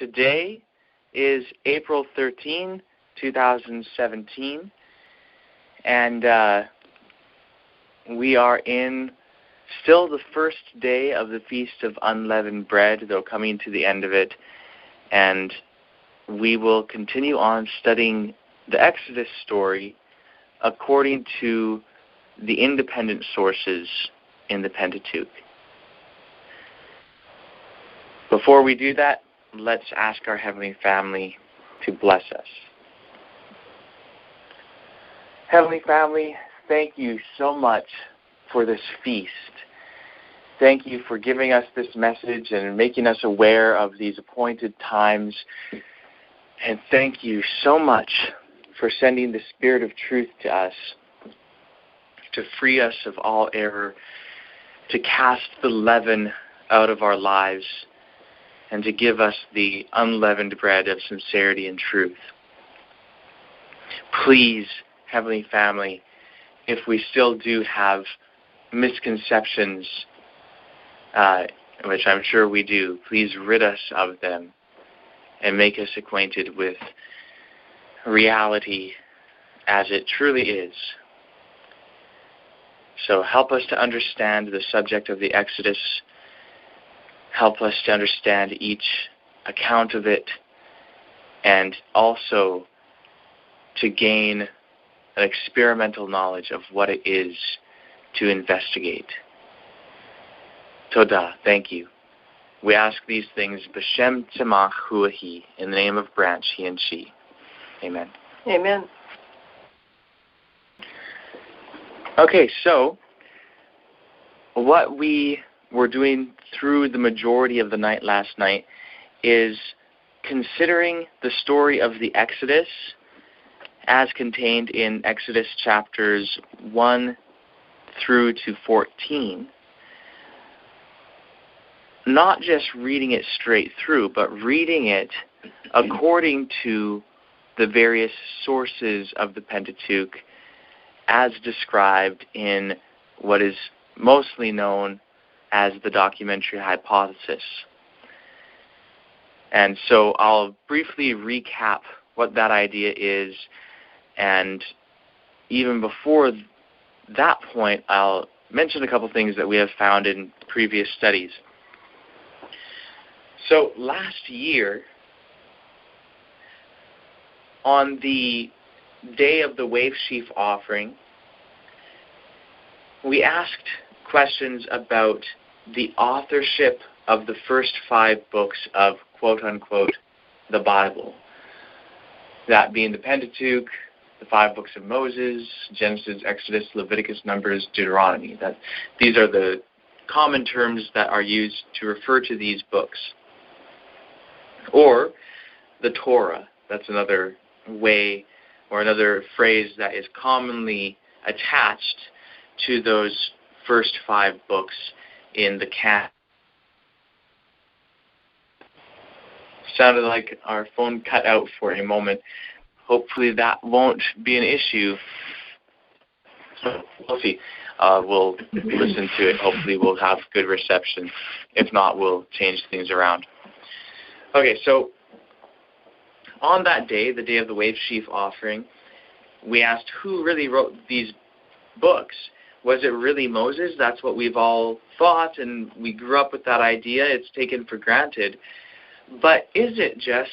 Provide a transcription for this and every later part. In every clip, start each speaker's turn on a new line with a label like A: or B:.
A: today is April 13, 2017, and we are in still the first day of the Feast of Unleavened Bread, though coming to the end of it, and we will continue on studying the Exodus story according to the independent sources in the Pentateuch. Before we do that, let's ask our Heavenly Family to bless us. Heavenly Family, thank you so much for this feast. Thank you for giving us this message and making us aware of these appointed times. And thank you so much for sending the Spirit of truth to us to free us of all error, to cast the leaven out of our lives, and to give us the unleavened bread of sincerity and truth. Please, Heavenly Family, if we still do have misconceptions, which I'm sure we do, please rid us of them and make us acquainted with reality as it truly is. So help us to understand the subject of the Exodus. Help us to understand each account of it, and also to gain an experimental knowledge of what it is to investigate. Toda, thank you. We ask these things b'shem tzemach huahi, in the name of branch, he and she. Amen.
B: Amen.
A: Okay, so what we were doing through the majority of the night last night is considering the story of the Exodus as contained in Exodus chapters 1 through to 14. Not just reading it straight through, but reading it according to the various sources of the Pentateuch as described in what is mostly known as the documentary hypothesis. And so I'll briefly recap what that idea is, and even before that point, I'll mention a couple things that we have found in previous studies. So last year, on the day of the wave sheaf offering, we asked questions about the authorship of the first 5 books of, quote-unquote, the Bible. That being the Pentateuch, the 5 books of Moses, Genesis, Exodus, Leviticus, Numbers, Deuteronomy. These are the common terms that are used to refer to these books. Or the Torah. That's another way or another phrase that is commonly attached to those first 5 books in the canon. Sounded like our phone cut out for a moment. Hopefully that won't be an issue. We'll see. We'll listen to it. Hopefully we'll have good reception. If not, we'll change things around. Okay, so on that day, the day of the wave sheaf offering, we asked who really wrote these books. Was it really Moses? That's what we've all thought, and we grew up with that idea. It's taken for granted. But is it just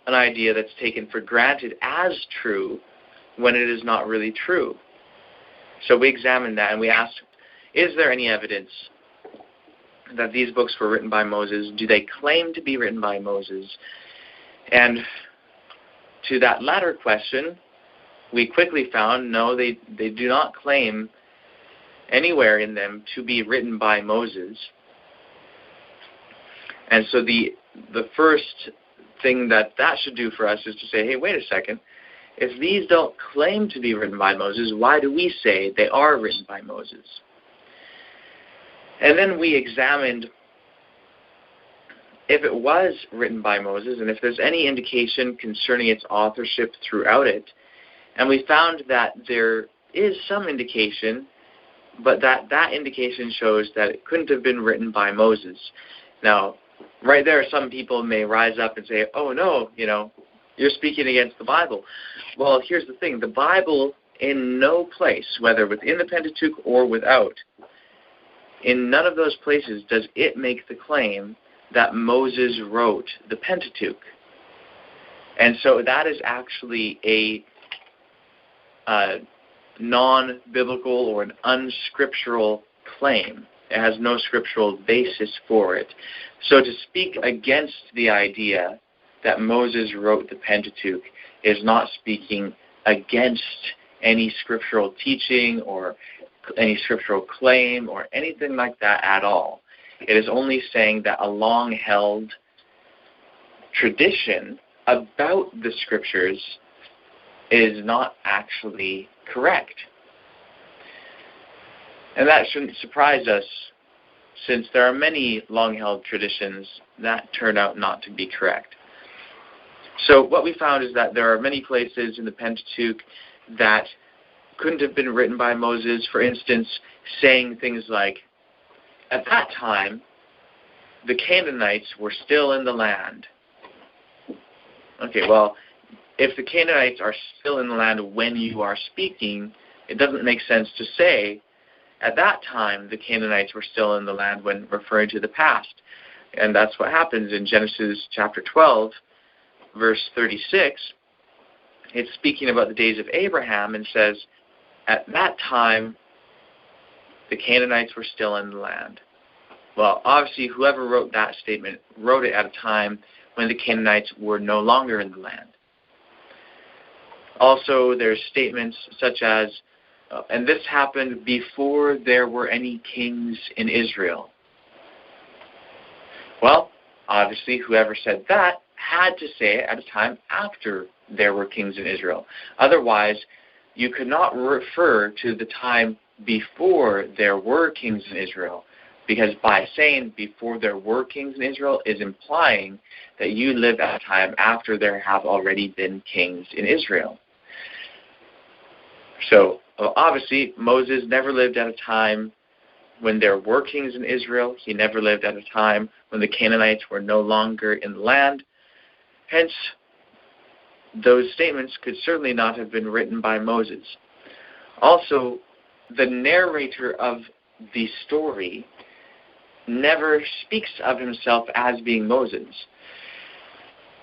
A: an idea that's taken for granted as true when it is not really true? So we examined that, and we asked, is there any evidence that these books were written by Moses? Do they claim to be written by Moses? And to that latter question, we quickly found, no, they do not claim anywhere in them to be written by Moses. And so the first thing that should do for us is to say, hey, wait a second. If these don't claim to be written by Moses, why do we say they are written by Moses? And then we examined if it was written by Moses and if there's any indication concerning its authorship throughout it. And we found that there is some indication, but that indication shows that it couldn't have been written by Moses. Now, right there, some people may rise up and say, oh, no, you're speaking against the Bible. Well, here's the thing. The Bible, in no place, whether within the Pentateuch or without, in none of those places does it make the claim that Moses wrote the Pentateuch. And so that is actually a non-biblical or an unscriptural claim. It has no scriptural basis for it. So to speak against the idea that Moses wrote the Pentateuch is not speaking against any scriptural teaching or any scriptural claim or anything like that at all. It is only saying that a long-held tradition about the scriptures is not actually correct. And that shouldn't surprise us, since there are many long-held traditions that turn out not to be correct. So what we found is that there are many places in the Pentateuch that couldn't have been written by Moses. For instance, saying things like, at that time, the Canaanites were still in the land. Okay, well, if the Canaanites are still in the land when you are speaking, it doesn't make sense to say, at that time, the Canaanites were still in the land when referring to the past. And that's what happens in Genesis chapter 12, verse 36. It's speaking about the days of Abraham and says, at that time, the Canaanites were still in the land. Well, obviously, whoever wrote that statement wrote it at a time when the Canaanites were no longer in the land. Also, there's statements such as, and this happened before there were any kings in Israel. Well, obviously, whoever said that had to say it at a time after there were kings in Israel. Otherwise, you could not refer to the time before there were kings in Israel, because by saying before there were kings in Israel is implying that you live at a time after there have already been kings in Israel. So, obviously, Moses never lived at a time when there were kings in Israel. He never lived at a time when the Canaanites were no longer in the land. Hence, those statements could certainly not have been written by Moses. Also, the narrator of the story never speaks of himself as being Moses.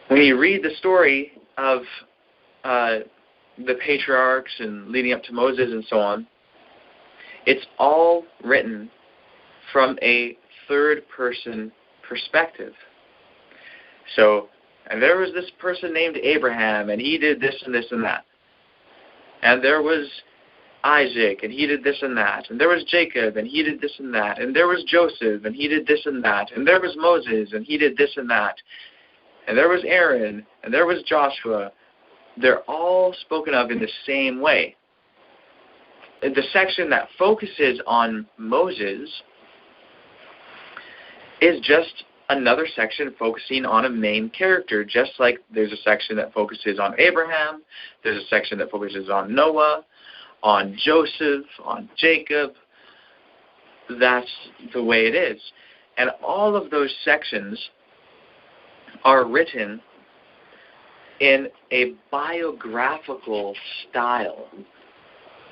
A: When you read the story of the patriarchs and leading up to Moses and so on, it's all written from a third-person perspective. So, and there was this person named Abraham, and he did this and this and that. And there was Isaac, and he did this and that. And there was Jacob, and he did this and that. And there was Joseph, and he did this and that. And there was Moses, and he did this and that. And there was Aaron, and there was Joshua. They're all spoken of in the same way. The section that focuses on Moses is just another section focusing on a main character, just like there's a section that focuses on Abraham, there's a section that focuses on Noah, on Joseph, on Jacob. That's the way it is. And all of those sections are written in a biographical style,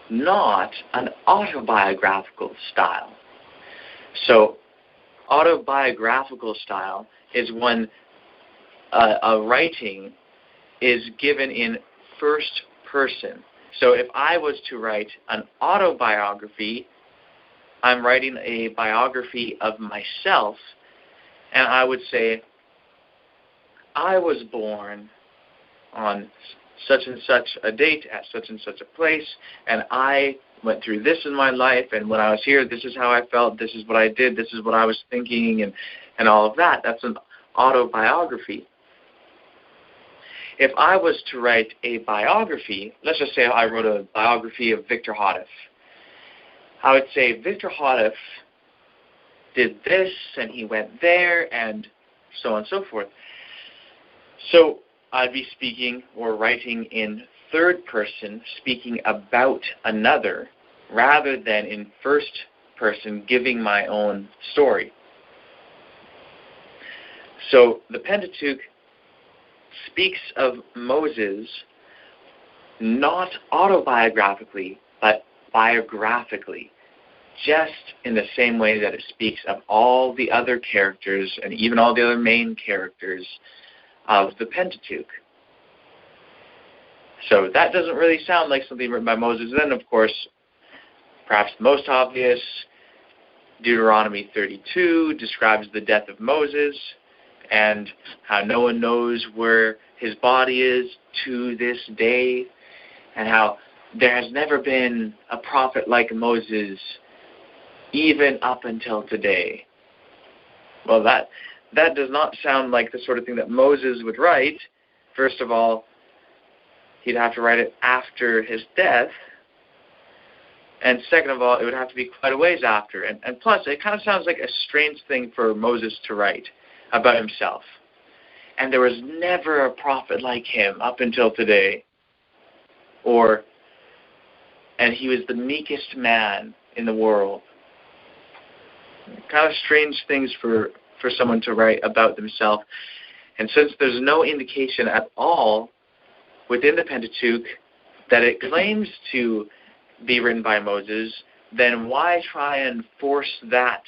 A: not an autobiographical style. So, autobiographical style is when a writing is given in first person. So if I was to write an autobiography, I'm writing a biography of myself, and I would say, I was born on such and such a date at such and such a place, and I went through this in my life, and when I was here, this is how I felt, this is what I did, this is what I was thinking, and all of that. That's an autobiography. If I was to write a biography, let's just say I wrote a biography of Victor Houteff, I would say Victor Houteff did this, and he went there, and so on and so forth. So I'd be speaking or writing in third person, speaking about another, rather than in first person, giving my own story. So the Pentateuch speaks of Moses not autobiographically, but biographically, just in the same way that it speaks of all the other characters and even all the other main characters of the Pentateuch. So that doesn't really sound like something written by Moses. Then, of course, perhaps the most obvious, Deuteronomy 32 describes the death of Moses and how no one knows where his body is to this day, and how there has never been a prophet like Moses even up until today. Well, that does not sound like the sort of thing that Moses would write. First of all, he'd have to write it after his death. And second of all, it would have to be quite a ways after. And plus, it kind of sounds like a strange thing for Moses to write about himself. And there was never a prophet like him up until today. And he was the meekest man in the world. Kind of strange things for someone to write about themselves. And since there's no indication at all within the Pentateuch that it claims to be written by Moses, then why try and force that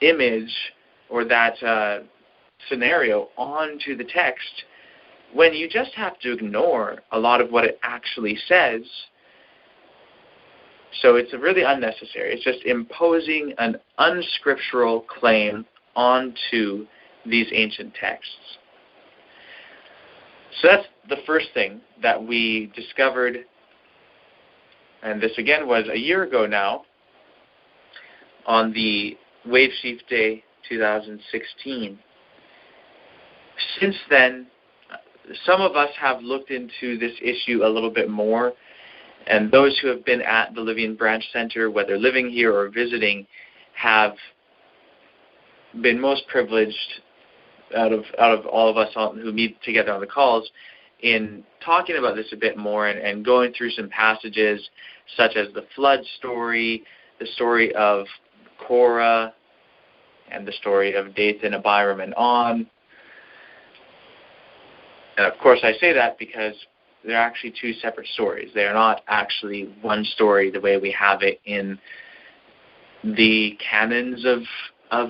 A: image or that scenario onto the text when you just have to ignore a lot of what it actually says? So it's really unnecessary. It's just imposing an unscriptural claim onto these ancient texts. So that's the first thing that we discovered, and this again was a year ago now, on the Wave Sheaf Day 2016. Since then, some of us have looked into this issue a little bit more, and those who have been at the Livian Branch Center, whether living here or visiting, have been most privileged out of all of us who meet together on the calls in talking about this a bit more and going through some passages such as the flood story, the story of Korah, and the story of Dathan, Abiram, and On. And of course I say that because they're actually two separate stories. They are not actually one story the way we have it in the canons of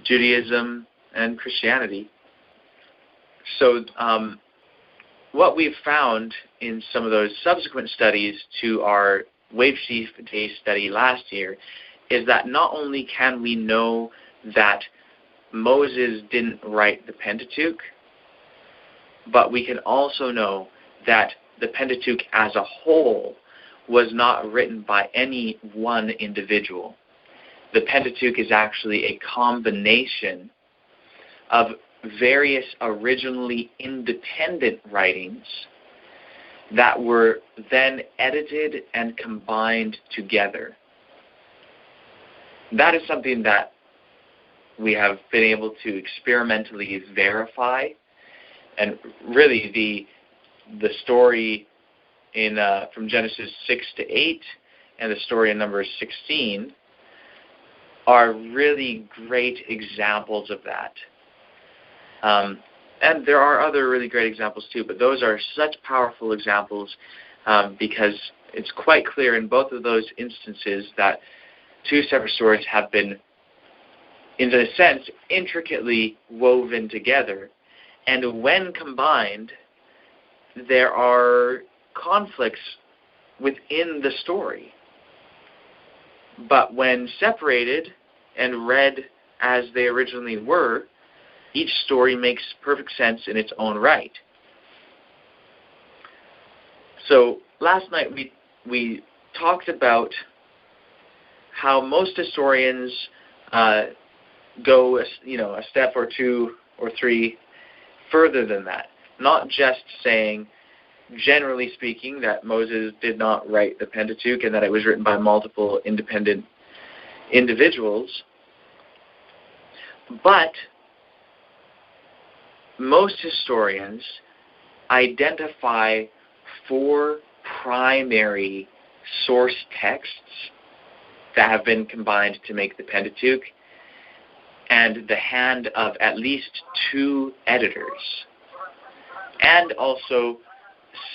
A: Judaism and Christianity. So what we've found in some of those subsequent studies to our Wave Sheaf Day study last year is that not only can we know that Moses didn't write the Pentateuch, but we can also know that the Pentateuch as a whole was not written by any one individual. The Pentateuch is actually a combination of various originally independent writings that were then edited and combined together. That is something that we have been able to experimentally verify, and really the story in from Genesis 6 to 8 and the story in Numbers 16 are really great examples of that. And there are other really great examples too, but those are such powerful examples because it's quite clear in both of those instances that two separate stories have been, in a sense, intricately woven together. And when combined, there are conflicts within the story. But when separated and read as they originally were, each story makes perfect sense in its own right. So last night we talked about how most historians go a step or two or three further than that. Not just saying, generally speaking, that Moses did not write the Pentateuch and that it was written by multiple independent individuals, but most historians identify four primary source texts that have been combined to make the Pentateuch, and the hand of at least 2 editors, and also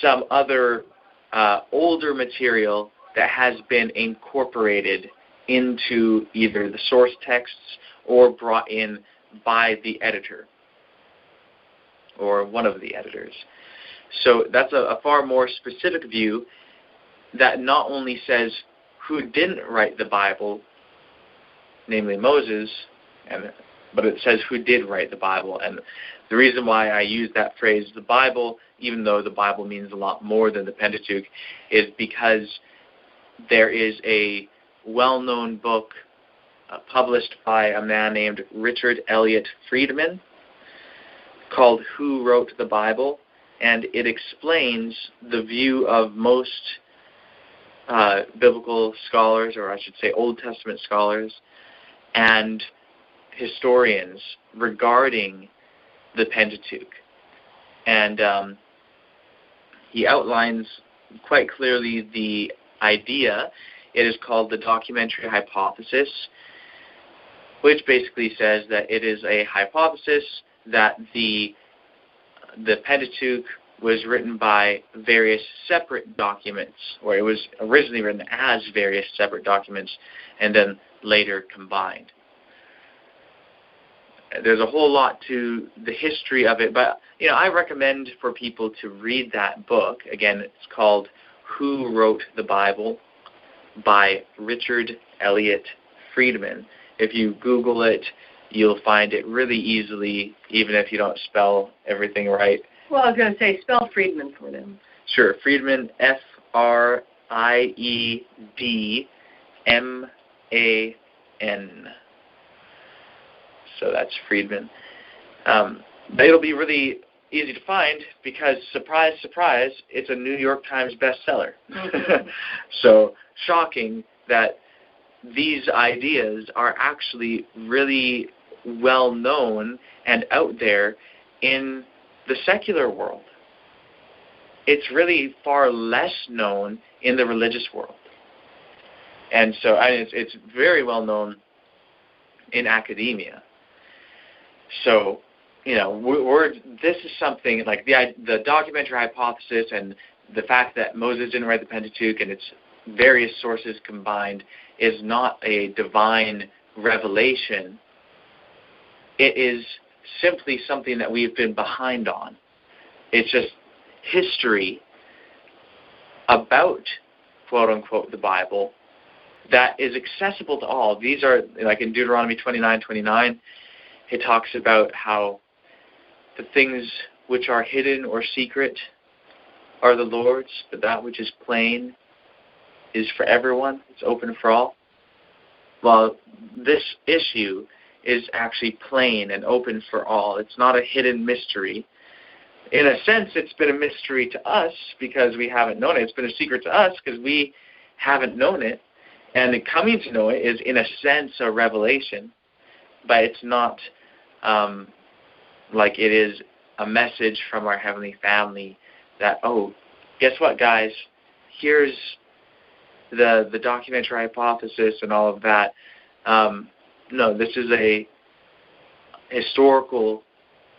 A: some other older material that has been incorporated into either the source texts or brought in by the editor or one of the editors. So that's a far more specific view that not only says who didn't write the Bible, namely Moses, but it says who did write the Bible. And the reason why I use that phrase, the Bible, even though the Bible means a lot more than the Pentateuch, is because there is a well-known book published by a man named Richard Elliott Friedman called Who Wrote the Bible? And it explains the view of most biblical scholars, or I should say Old Testament scholars, and historians regarding the Pentateuch. And he outlines quite clearly the idea. It is called the documentary hypothesis, which basically says that it is a hypothesis that the Pentateuch was written by various separate documents, or it was originally written as various separate documents and then later combined. There's a whole lot to the history of it, but I recommend for people to read that book. Again, it's called Who Wrote the Bible by Richard Elliott Friedman. If you Google it, you'll find it really easily, even if you don't spell everything right.
B: Well, I was going to say, spell Friedman for them.
A: Sure. Friedman, F-R-I-E-D-M-A-N. So that's Friedman. It'll be really easy to find because, surprise, surprise, it's a New York Times bestseller. So shocking that these ideas are actually really well known and out there in the secular world. It's really far less known in the religious world. And so it's very well known in academia. So, this is something like the documentary hypothesis and the fact that Moses didn't write the Pentateuch and its various sources combined is not a divine revelation. It is simply something that we've been behind on. It's just history about, quote-unquote, the Bible that is accessible to all. These are, like in Deuteronomy 29:29, it talks about how the things which are hidden or secret are the Lord's, but that which is plain is for everyone. It's open for all. Well, this issue is actually plain and open for all. It's not a hidden mystery. In a sense, it's been a mystery to us because we haven't known it. It's been a secret to us because we haven't known it. And coming to know it is, in a sense, a revelation. But it's not like it is a message from our Heavenly Family that, oh, guess what, guys? Here's the documentary hypothesis and all of that. No, this is a historical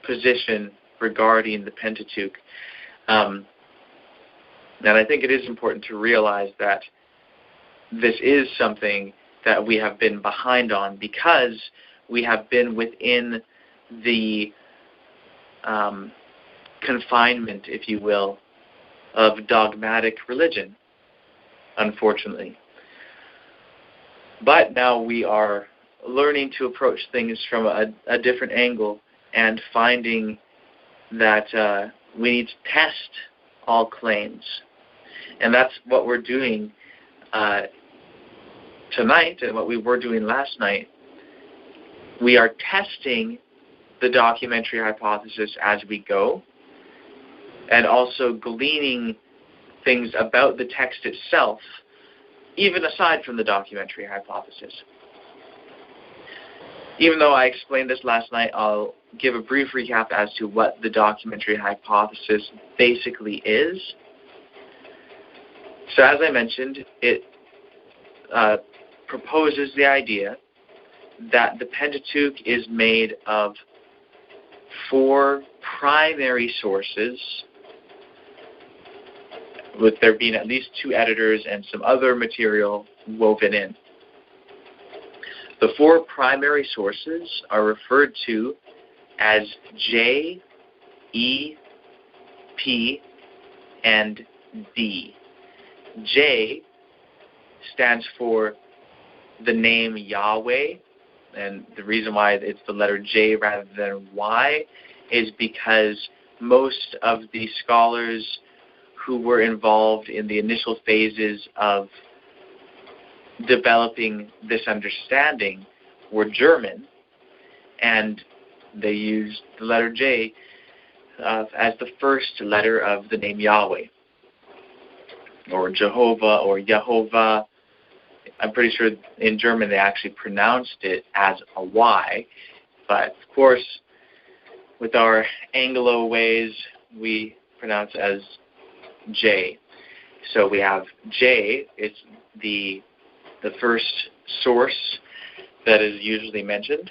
A: position regarding the Pentateuch. And I think it is important to realize that this is something that we have been behind on because we have been within the confinement, if you will, of dogmatic religion, unfortunately. But now we are learning to approach things from a different angle and finding that we need to test all claims. And that's what we're doing tonight and what we were doing last night. We are testing the documentary hypothesis as we go and also gleaning things about the text itself, even aside from the documentary hypothesis. Even though I explained this last night, I'll give a brief recap as to what the documentary hypothesis basically is. So as I mentioned, it proposes the idea that the Pentateuch is made of 4 primary sources, with there being at least 2 editors and some other material woven in. The 4 primary sources are referred to as J, E, P, and D. J stands for the name Yahweh, and the reason why it's the letter J rather than Y is because most of the scholars who were involved in the initial phases of developing this understanding were German, and they used the letter J as the first letter of the name Yahweh, or Jehovah, or Yehovah. I'm pretty sure in German they actually pronounced it as a Y, but of course, with our Anglo ways, we pronounce it as J. So we have J, it's the first source that is usually mentioned.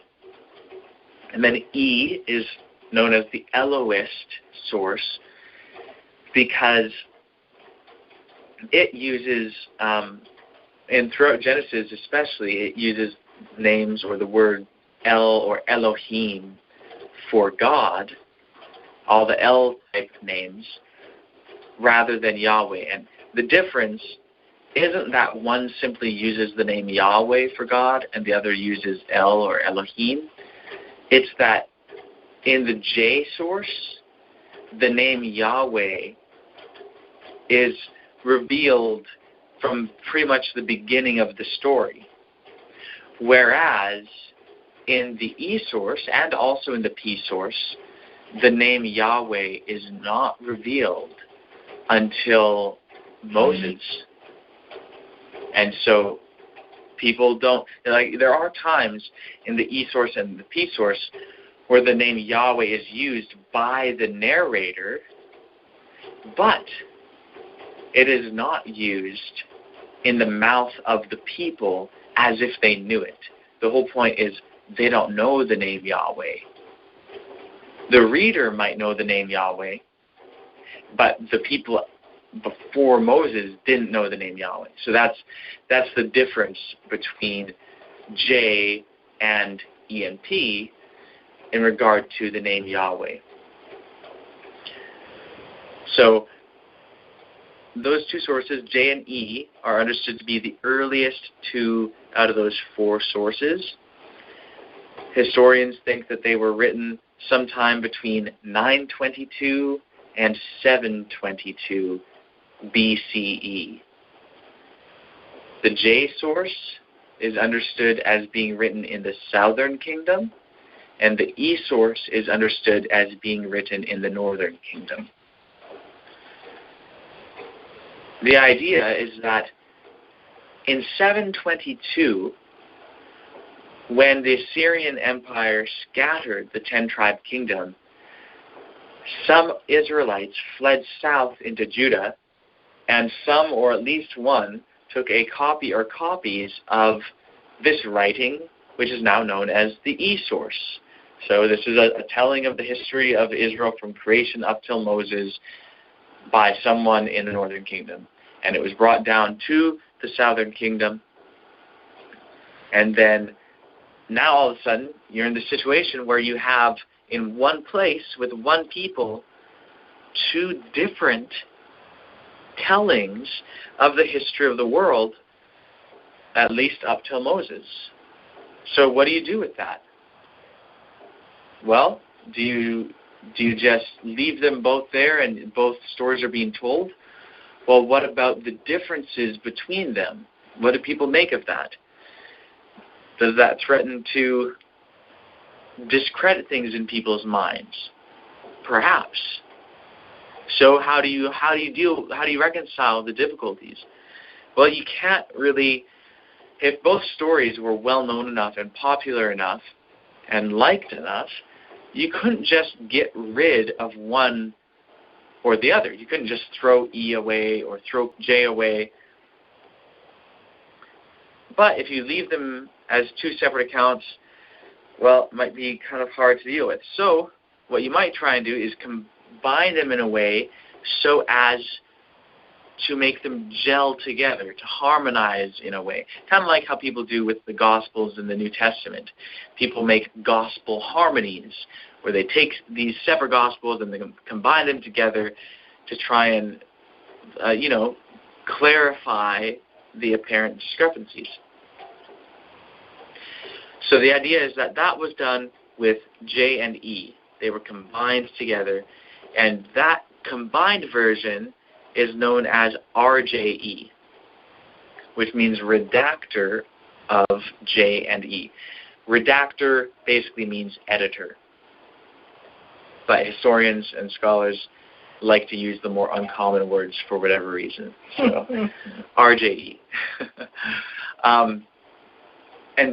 A: And then E is known as the Elohist source because it uses, and throughout Genesis especially, it uses names or the word El or Elohim for God, all the El type names, rather than Yahweh. And the difference isn't that one simply uses the name Yahweh for God and the other uses El or Elohim. It's that in the J source, the name Yahweh is revealed from pretty much the beginning of the story. Whereas in the E source and also in the P source, the name Yahweh is not revealed until Moses. And so people don't, like, there are times in the E source and the P source where the name Yahweh is used by the narrator, but it is not used in the mouth of the people as if they knew it. The whole point is they don't know the name Yahweh. The reader might know the name Yahweh, but the people before Moses didn't know the name Yahweh. So that's the difference between J and E and P in regard to the name Yahweh. So those 2 sources, J and E, are understood to be the earliest 2 out of those 4 sources. Historians think that they were written sometime between 922 and 722 BCE. The J source is understood as being written in the southern kingdom, and the E source is understood as being written in the northern kingdom. The idea is that in 722, when the Assyrian Empire scattered the 10-tribe kingdom, some Israelites fled south into Judah, and some, or at least one, took a copy or copies of this writing, which is now known as the E source. So this is a telling of the history of Israel from creation up till Moses by someone in the northern kingdom. And it was brought down to the southern kingdom. And then now all of a sudden, you're in the situation where you have in one place with one people 2 different tellings of the history of the world, at least up till Moses. So what do you do with that? Well, do you just leave them both there and both stories are being told? Well, what about the differences between them? What do people make of that? Does that threaten to discredit things in people's minds? Perhaps. So how do you reconcile the difficulties? Well, you can't really, if both stories were well known enough and popular enough and liked enough, you couldn't just get rid of one or the other. You couldn't just throw E away or throw J away. But if you leave them as two separate accounts, well, might be kind of hard to deal with. So what you might try and do is combine them in a way so as to make them gel together, to harmonize in a way. Kind of like how people do with the Gospels in the New Testament. People make gospel harmonies, where they take these separate Gospels and they combine them together to try and, clarify the apparent discrepancies. So the idea is that was done with J and E. They were combined together, and that combined version is known as RJE, which means redactor of J and E. Redactor basically means editor, but historians and scholars like to use the more uncommon words for whatever reason. So, RJE. And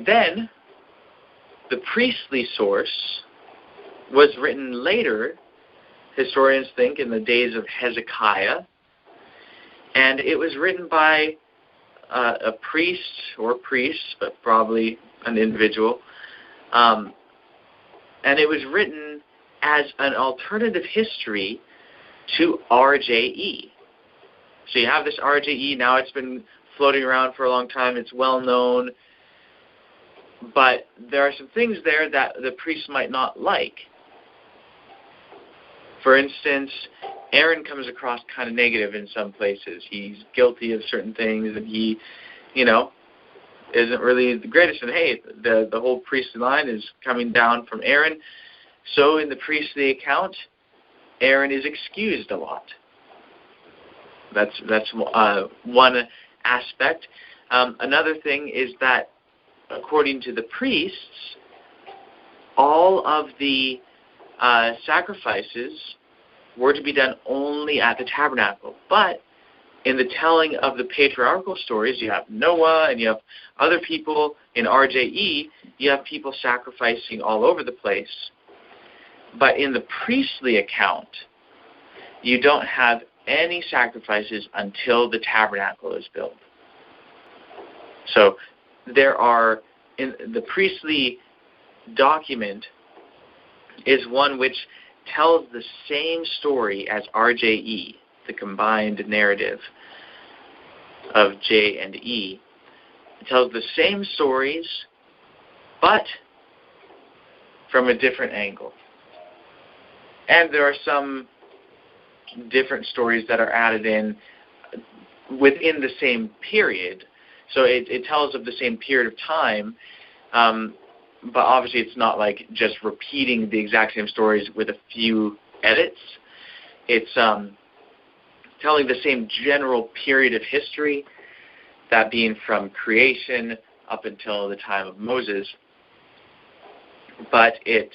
A: then the priestly source was written later, historians think, in the days of Hezekiah, and it was written by a priest or priests, but probably an individual, and it was written as an alternative history to RJE. So you have this RJE, now it's been floating around for a long time, it's well known, but there are some things there that the priests might not like. For instance, Aaron comes across kind of negative in some places. He's guilty of certain things, and he, isn't really the greatest. And hey, the whole priestly line is coming down from Aaron. So in the priestly account, Aaron is excused a lot. That's one aspect. Another thing is that, according to the priests, all of the sacrifices were to be done only at the tabernacle. But in the telling of the patriarchal stories, you have Noah and you have other people. In RJE, you have people sacrificing all over the place. But in the priestly account, you don't have any sacrifices until the tabernacle is built. So there are, in the priestly document is one which tells the same story as RJE, the combined narrative of J and E. It tells the same stories, but from a different angle. And there are some different stories that are added in within the same period. So it tells of the same period of time, but obviously it's not like just repeating the exact same stories with a few edits. It's telling the same general period of history, that being from creation up until the time of Moses. But it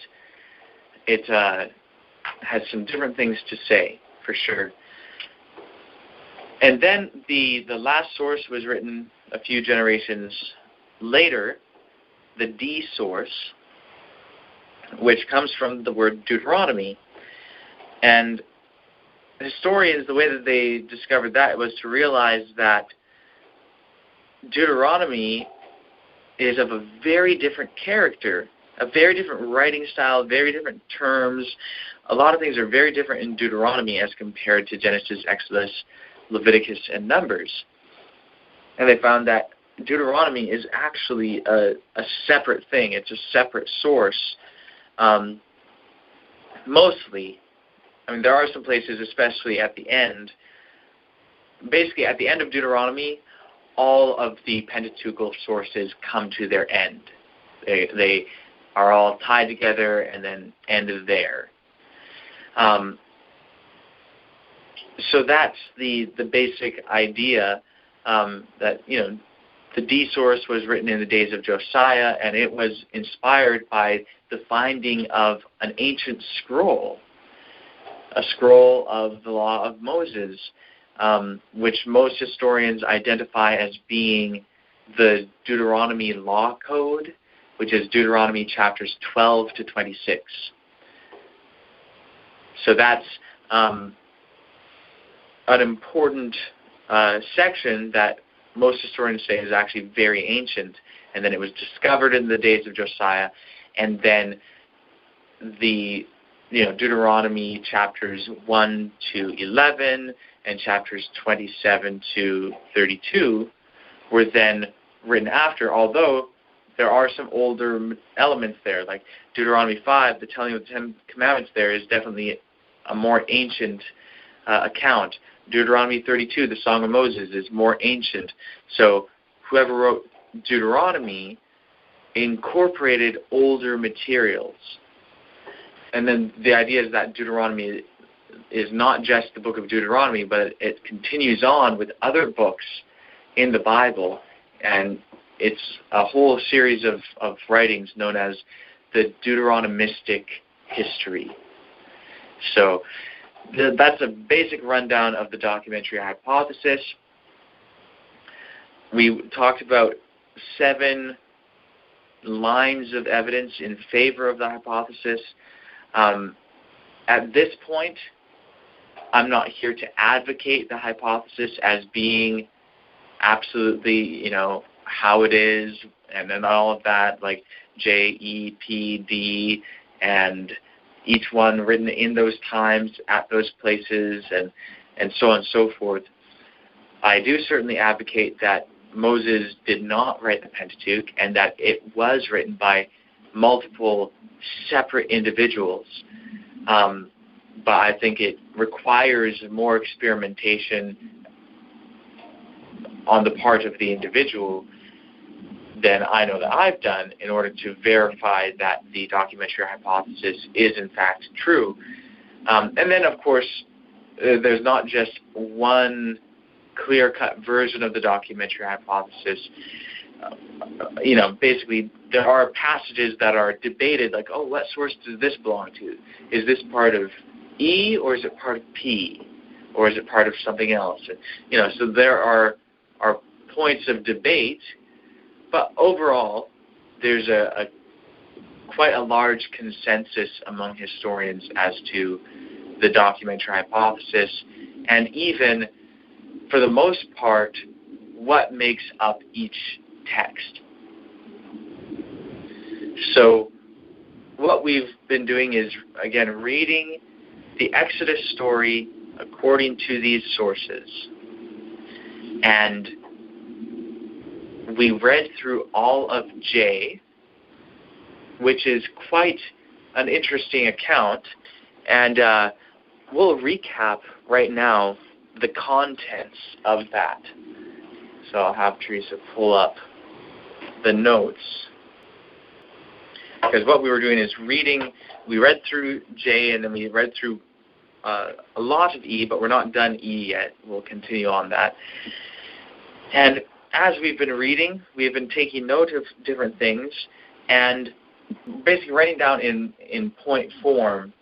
A: has some different things to say, for sure. And then the last source was written a few generations later, the D source, which comes from the word Deuteronomy. And historians, the way that they discovered that was to realize that Deuteronomy is of a very different character, a very different writing style, very different terms. A lot of things are very different in Deuteronomy as compared to Genesis, Exodus, Leviticus, and Numbers. And they found that Deuteronomy is actually a separate thing. It's a separate source. Mostly, there are some places, especially at the end. Basically, at the end of Deuteronomy, all of the Pentateuchal sources come to their end. They are all tied together and then end there. So that's the basic idea, that, the D source was written in the days of Josiah, and it was inspired by the finding of an ancient scroll, a scroll of the law of Moses, which most historians identify as being the Deuteronomy law code, which is Deuteronomy chapters 12 to 26. So that's an important section that most historians say is actually very ancient and then it was discovered in the days of Josiah, and then the Deuteronomy chapters 1 to 11 and chapters 27 to 32 were then written after, although there are some older elements there, like Deuteronomy 5, the telling of the Ten Commandments there is definitely a more ancient account. Deuteronomy 32, the Song of Moses, is more ancient. So whoever wrote Deuteronomy incorporated older materials. And then the idea is that Deuteronomy is not just the book of Deuteronomy, but it continues on with other books in the Bible, and it's a whole series of writings known as the Deuteronomistic history. So that's a basic rundown of the documentary hypothesis. We talked about 7 lines of evidence in favor of the hypothesis. At this point, I'm not here to advocate the hypothesis as being absolutely, how it is, and then all of that, like J, E, P, D, and each one written in those times at those places, and so on and so forth. I do certainly advocate that Moses did not write the Pentateuch, and that it was written by multiple separate individuals. But I think it requires more experimentation on the part of the individual than I know that I've done in order to verify that the documentary hypothesis is in fact true. And then, of course, there's not just one clear-cut version of the documentary hypothesis. Basically, there are passages that are debated, like, oh, what source does this belong to? Is this part of E, or is it part of P, or is it part of something else? And, so there are points of debate, but overall, there's quite a large consensus among historians as to the documentary hypothesis, and even, for the most part, what makes up each text. So what we've been doing is, again, reading the Exodus story according to these sources. And we read through all of J, which is quite an interesting account. And we'll recap right now the contents of that. So I'll have Teresa pull up the notes. Because what we were doing is we read through J, and then we read through a lot of E, but we're not done E yet. We'll continue on that. And as we've been reading, we've been taking note of different things and basically writing down in point form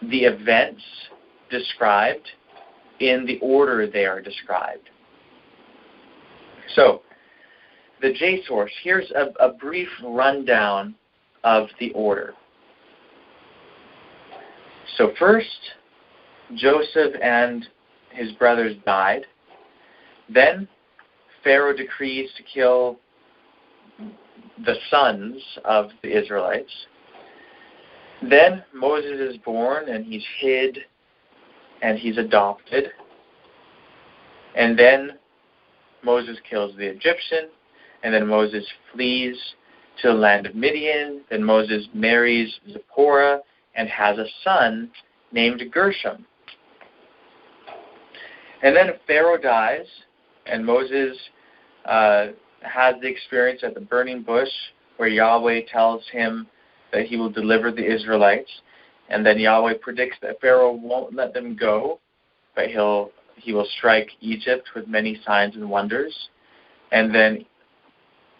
A: the events described in the order they are described. So, the J source, here's a brief rundown of the order. So first, Joseph and his brothers died. Then Pharaoh decrees to kill the sons of the Israelites. Then Moses is born, and he's hid, and he's adopted. And then Moses kills the Egyptian, and then Moses flees to the land of Midian. Then Moses marries Zipporah and has a son named Gershom. And then Pharaoh dies, and Moses has the experience at the burning bush where Yahweh tells him that he will deliver the Israelites. And then Yahweh predicts that Pharaoh won't let them go, but he will strike Egypt with many signs and wonders. And then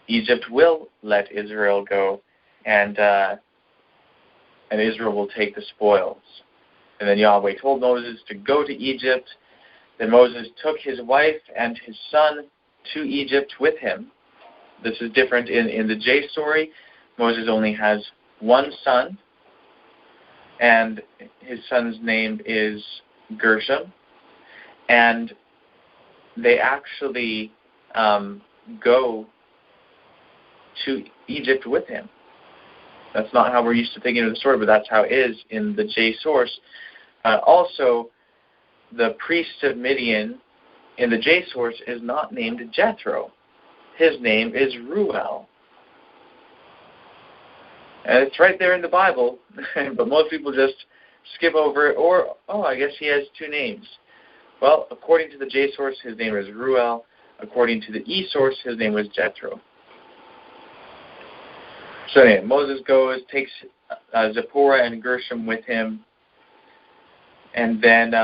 A: Egypt will let Israel go, and Israel will take the spoils. And then Yahweh told Moses to go to Egypt. Then Moses took his wife and his son to Egypt with him. This is different in the J story. Moses only has one son, and his son's name is Gershom. And they actually go to Egypt with him. That's not how we're used to thinking of the story, but that's how it is in the J source. Also, the priest of Midian in the J source is not named Jethro. His name is Reuel. And it's right there in the Bible, but most people just skip over it, or, I guess he has two names. Well, according to the J source, his name is Reuel. According to the E source, his name was Jethro. So anyway, Moses goes, takes Zipporah and Gershom with him, and then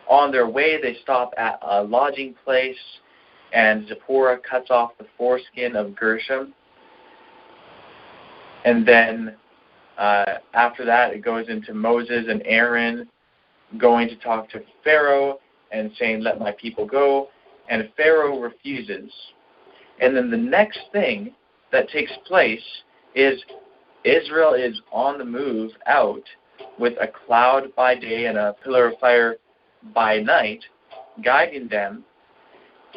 A: on their way, they stop at a lodging place, and Zipporah cuts off the foreskin of Gershom. And then after that, it goes into Moses and Aaron going to talk to Pharaoh and saying, let my people go. And Pharaoh refuses. And then the next thing that takes place is Israel is on the move out with a cloud by day and a pillar of fire by night, guiding them.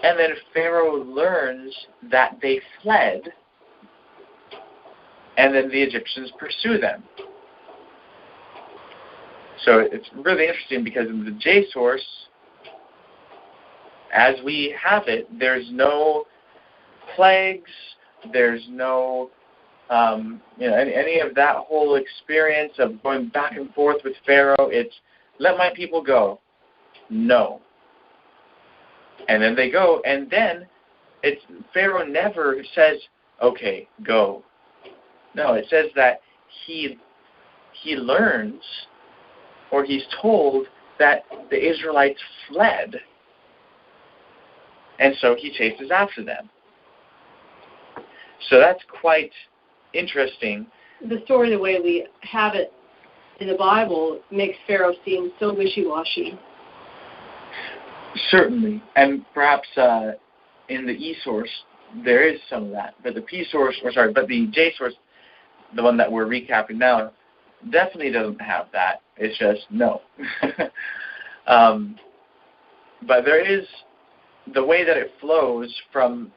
A: And then Pharaoh learns that they fled, and then the Egyptians pursue them. So it's really interesting because in the J source, as we have it, there's no plagues, there's no any of that whole experience of going back and forth with Pharaoh. It's, let my people go. No. And then they go, and then Pharaoh never says, okay, go. No, it says that he learns, or he's told that the Israelites fled, and so he chases after them. So that's quite interesting.
B: The story, the way we have it in the Bible, makes Pharaoh seem so wishy-washy.
A: Certainly, and perhaps in the E source there is some of that, but the P source, but the J source, the one that we're recapping now, definitely doesn't have that. It's just no. But there is the way that it flows from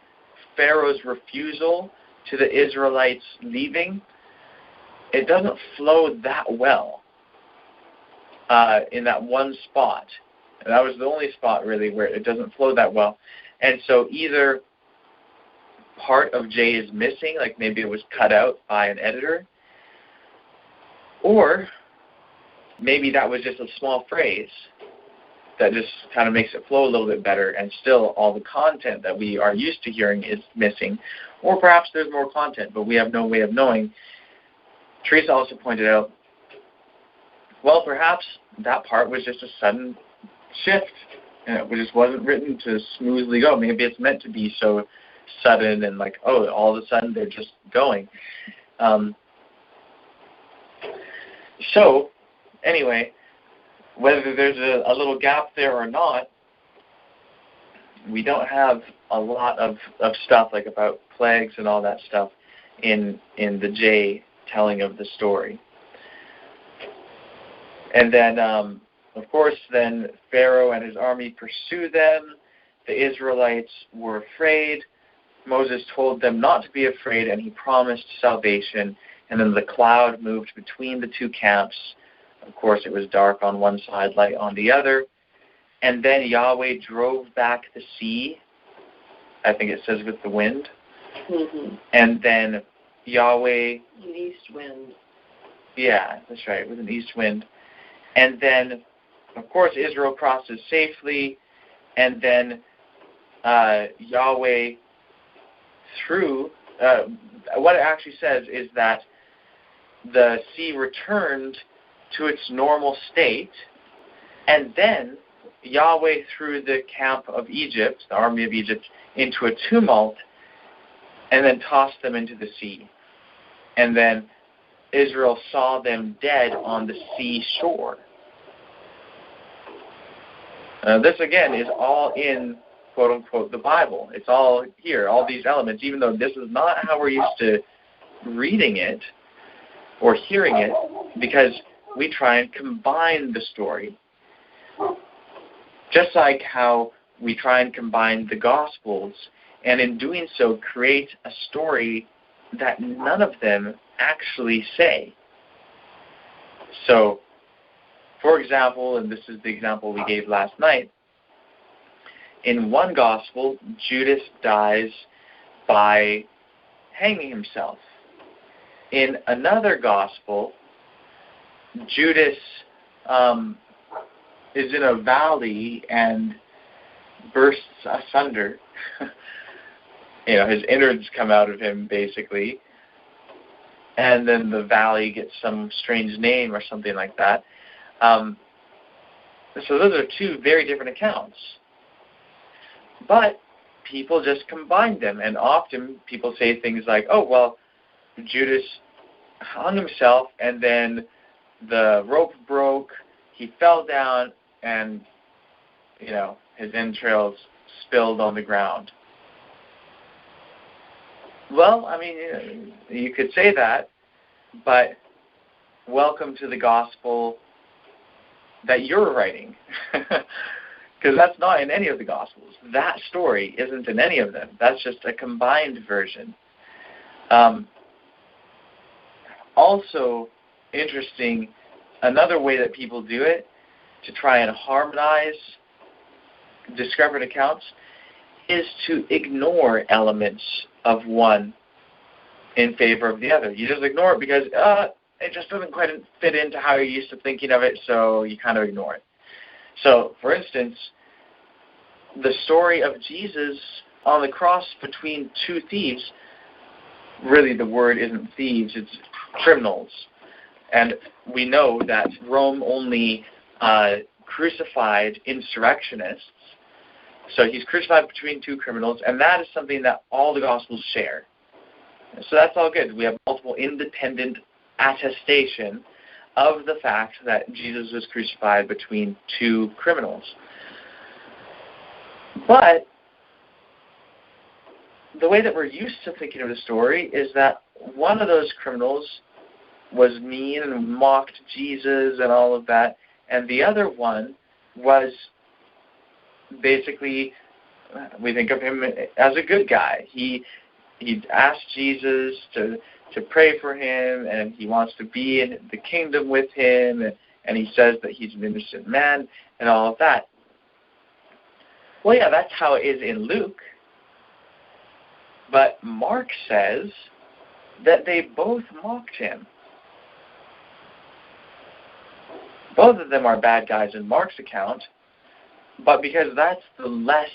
A: Pharaoh's refusal to the Israelites leaving. It doesn't flow that well in that one spot. And that was the only spot, really, where it doesn't flow that well. And so either part of J is missing, like maybe it was cut out by an editor, or maybe that was just a small phrase that just kind of makes it flow a little bit better, and still all the content that we are used to hearing is missing. Or perhaps there's more content, but we have no way of knowing. Teresa also pointed out, well, perhaps that part was just a sudden shift, and it just wasn't written to smoothly go. Maybe it's meant to be so sudden and like, all of a sudden they're just going. So, anyway, whether there's a little gap there or not, we don't have a lot of stuff like about plagues and all that stuff in the J telling of the story. And then, of course, then Pharaoh and his army pursue them. The Israelites were afraid. Moses told them not to be afraid, and he promised salvation. And then the cloud moved between the two camps. Of course, it was dark on one side, light on the other. And then Yahweh drove back the sea, I think it says with the wind.
B: Mm-hmm.
A: And then Yahweh...
B: An east wind.
A: Yeah, that's right, with an east wind. And then, of course, Israel crosses safely. And then Yahweh through... what it actually says is that the sea returned to its normal state, and then Yahweh threw the camp of Egypt, the army of Egypt, into a tumult, and then tossed them into the sea. And then Israel saw them dead on the sea shore. This, again, is all in, quote-unquote, the Bible. It's all here, all these elements, even though this is not how we're used to reading it or hearing it, because we try and combine the story. Just like how we try and combine the Gospels and in doing so create a story that none of them actually say. So, for example, and this is the example we gave last night, in one gospel, Judas dies by hanging himself. In another gospel, Judas is in a valley and bursts asunder. His innards come out of him, basically. And then the valley gets some strange name or something like that. So those are two very different accounts. But people just combine them. And often people say things like, oh, well, Judas hung himself and then the rope broke, he fell down, and, his entrails spilled on the ground. Well, I mean, you could say that, but welcome to the gospel that you're writing, because that's not in any of the gospels. That story isn't in any of them. That's just a combined version. Also interesting, another way that people do it to try and harmonize discrepant accounts is to ignore elements of one in favor of the other. You just ignore it because it just doesn't quite fit into how you're used to thinking of it, so you kind of ignore it. So, for instance, the story of Jesus on the cross between two thieves, really the word isn't thieves, it's criminals. And we know that Rome only crucified insurrectionists. So he's crucified between two criminals, and that is something that all the Gospels share. So that's all good. We have multiple independent attestation of the fact that Jesus was crucified between two criminals. But the way that we're used to thinking of the story is that one of those criminals was mean and mocked Jesus and all of that, and the other one was basically, we think of him as a good guy. He asked Jesus to pray for him, and he wants to be in the kingdom with him, and he says that he's an innocent man and all of that. Well, yeah, that's how it is in Luke. But Mark says that they both mocked him. Both of them are bad guys in Mark's account, but because that's the less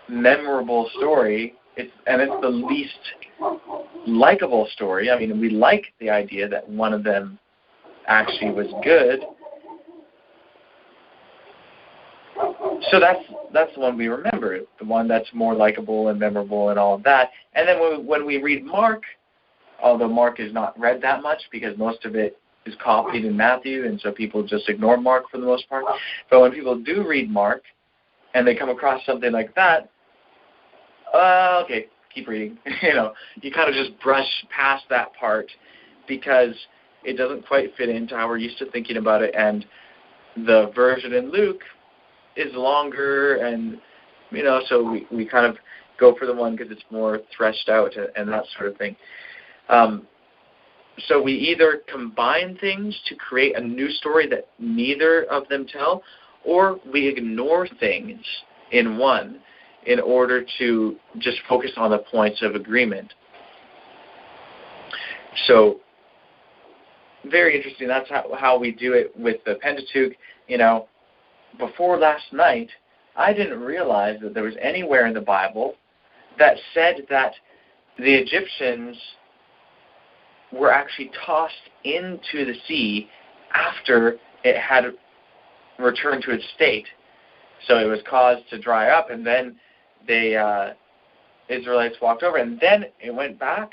A: memorable story, it's the least likable story. I mean, we like the idea that one of them actually was good. So that's the one we remember, the one that's more likable and memorable and all of that. And then when we read Mark, although Mark is not read that much because most of it is copied in Matthew, and so people just ignore Mark for the most part. But when people do read Mark and they come across something like that, okay, keep reading. You kind of just brush past that part because it doesn't quite fit into how we're used to thinking about it, and the version in Luke is longer, and so we kind of go for the one because it's more threshed out and that sort of thing. So we either combine things to create a new story that neither of them tell, or we ignore things in one in order to just focus on the points of agreement. So very interesting. That's how we do it with the Pentateuch. Before last night, I didn't realize that there was anywhere in the Bible that said that the Egyptians were actually tossed into the sea after it had returned to its state. So it was caused to dry up, and then the Israelites walked over, and then it went back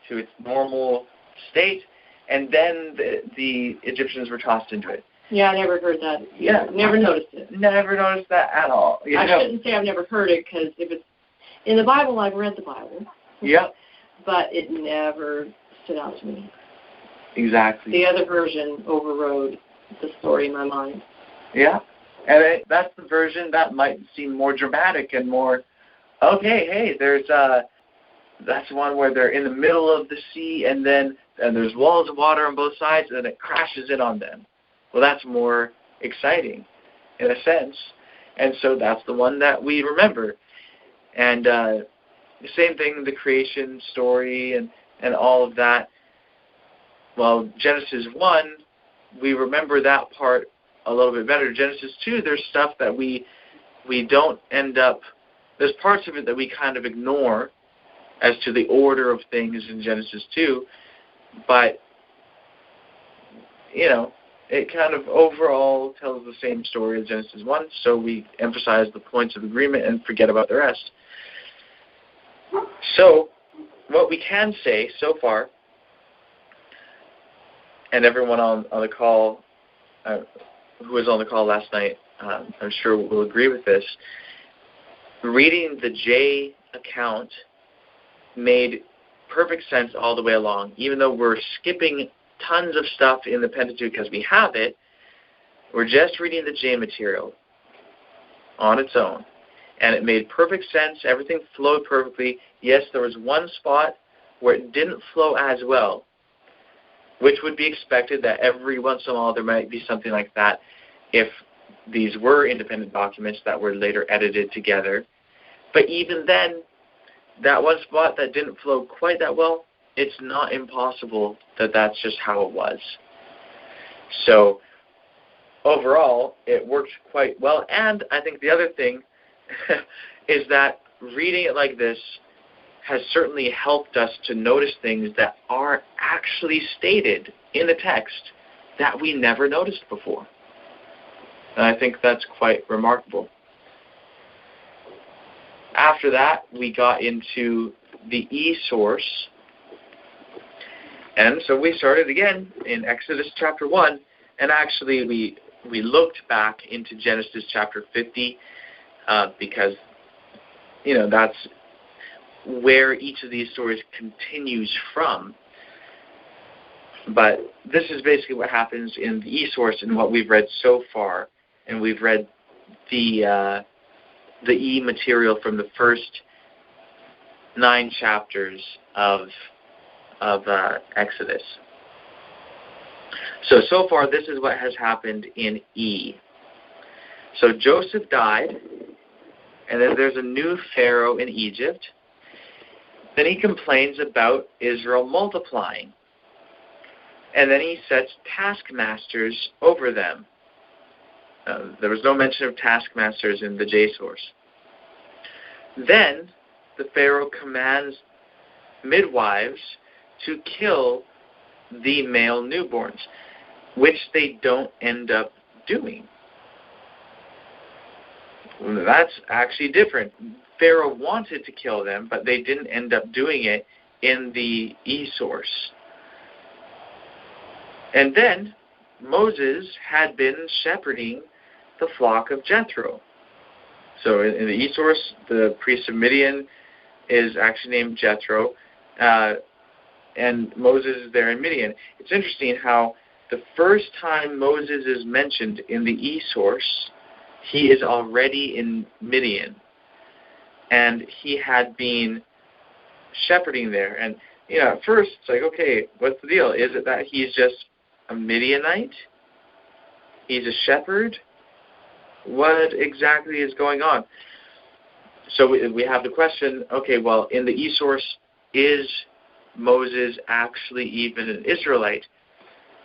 A: to its normal state, and then the Egyptians were tossed into it.
B: Yeah, I never heard that.
A: Yeah.
B: Never noticed it.
A: Never noticed that at all.
B: I shouldn't say I've never heard it, because if it's in the Bible, I've read the Bible.
A: Yeah.
B: But it never stood out to me.
A: Exactly.
B: The other version overrode the story in my mind.
A: Yeah. And that's the version that might seem more dramatic and more okay, hey, that's one where they're in the middle of the sea, and there's walls of water on both sides, and it crashes in on them. Well, that's more exciting, in a sense, and so that's the one that we remember. And the same thing, the creation story and all of that. Well, Genesis 1, we remember that part a little bit better. Genesis 2, there's stuff that we don't end up, there's parts of it that we kind of ignore as to the order of things in Genesis 2, but, it kind of overall tells the same story as Genesis 1, so we emphasize the points of agreement and forget about the rest. So, what we can say so far, and everyone on the call, who was on the call last night, I'm sure will agree with this, reading the J account made perfect sense all the way along. Even though we're skipping tons of stuff in the Pentateuch because we have it, we're just reading the J material on its own. And it made perfect sense. Everything flowed perfectly. Yes, there was one spot where it didn't flow as well, which would be expected that every once in a while there might be something like that if these were independent documents that were later edited together. But even then, that one spot that didn't flow quite that well, it's not impossible that that's just how it was. So overall, it worked quite well. And I think the other thing is that reading it like this has certainly helped us to notice things that are actually stated in the text that we never noticed before. And I think that's quite remarkable. After that, we got into the E source. And so we started again in Exodus chapter 1, and actually we looked back into Genesis chapter 50 because, that's where each of these stories continues from. But this is basically what happens in the E source and what we've read so far. And we've read the E material from the first 9 chapters of Exodus. So far, this is what has happened in E. So Joseph died, and then there's a new Pharaoh in Egypt. Then he complains about Israel multiplying. And then he sets taskmasters over them. There was no mention of taskmasters in the J source. Then the Pharaoh commands midwives to kill the male newborns, which they don't end up doing. That's actually different. Pharaoh wanted to kill them, but they didn't end up doing it in the E source. And then Moses had been shepherding the flock of Jethro. So in the E source, the priest of Midian is actually named Jethro, and Moses is there in Midian. It's interesting how the first time Moses is mentioned in the E source, he is already in Midian, and he had been shepherding there. And at first it's like, okay, what's the deal? Is it that he's just a Midianite? He's a shepherd? What exactly is going on? So we have the question, okay, well, in the E source, is Moses actually even an Israelite?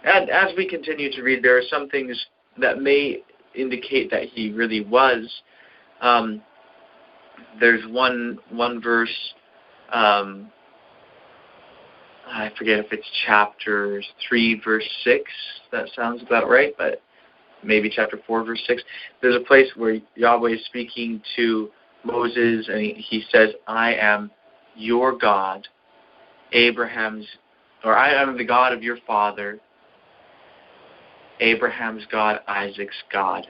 A: And as we continue to read, there are some things that may indicate that he really was. There's one verse, I forget if it's chapter 3, verse 6. That sounds about right, but maybe chapter 4, verse 6. There's a place where Yahweh is speaking to Moses, and he says, I am your God, I am the God of your father, Abraham's God, Isaac's God,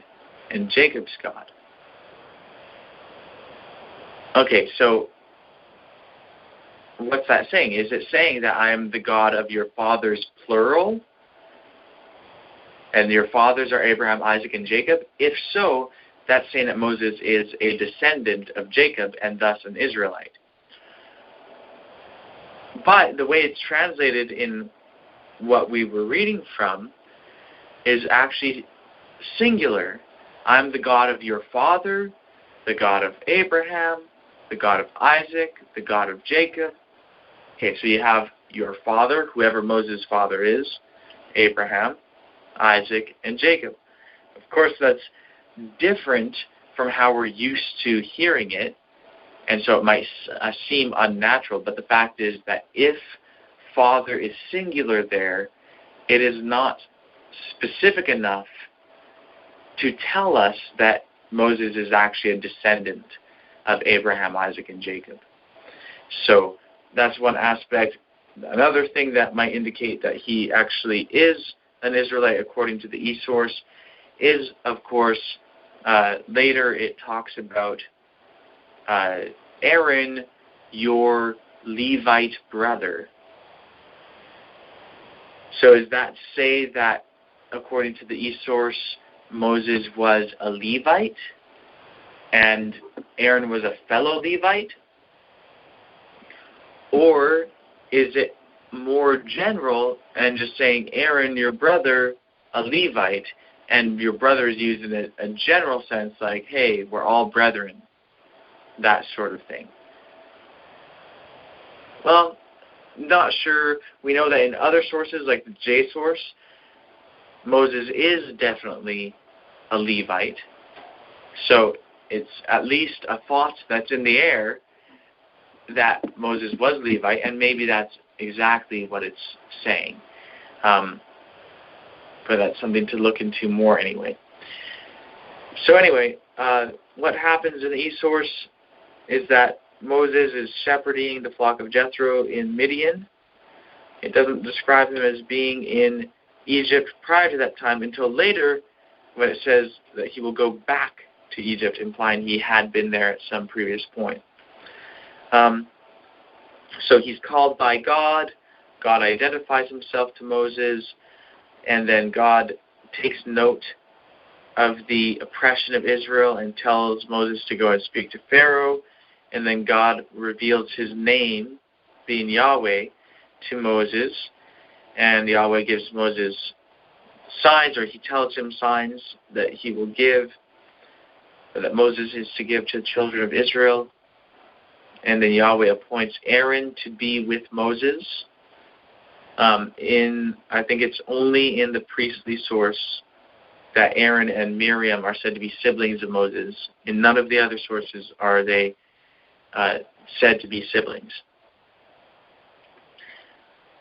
A: and Jacob's God. Okay, so what's that saying? Is it saying that I am the God of your fathers, plural? And your fathers are Abraham, Isaac, and Jacob? If so, that's saying that Moses is a descendant of Jacob and thus an Israelite. But the way it's translated in what we were reading from is actually singular. I'm the God of your father, the God of Abraham, the God of Isaac, the God of Jacob. Okay, so you have your father, whoever Moses' father is, Abraham, Isaac, and Jacob. Of course, that's different from how we're used to hearing it, and so it might seem unnatural, but the fact is that if father is singular there, it is not specific enough to tell us that Moses is actually a descendant of Abraham, Isaac, and Jacob. So that's one aspect. Another thing that might indicate that he actually is an Israelite according to the e-source is, of course, later it talks about Aaron, your Levite brother. So is that to say that, according to the e-source, Moses was a Levite and Aaron was a fellow Levite? Or is it more general and just saying Aaron, your brother, a Levite, and your brother is used in a general sense like, hey, we're all brethren, that sort of thing? Well, not sure. We know that in other sources, like the J source, Moses is definitely a Levite. So it's at least a thought that's in the air that Moses was Levite, and maybe that's exactly what it's saying. But that's something to look into more anyway. So anyway, what happens in the e-source is that Moses is shepherding the flock of Jethro in Midian. It doesn't describe him as being in Egypt prior to that time until later when it says that he will go back to Egypt, implying he had been there at some previous point. So he's called by God. God identifies himself to Moses, and then God takes note of the oppression of Israel and tells Moses to go and speak to Pharaoh, and then God reveals his name, being Yahweh, to Moses, and Yahweh gives Moses signs, or he tells him signs that he will give, that Moses is to give to the children of Israel. And then Yahweh appoints Aaron to be with Moses. I think it's only in the priestly source that Aaron and Miriam are said to be siblings of Moses. In none of the other sources are they said to be siblings.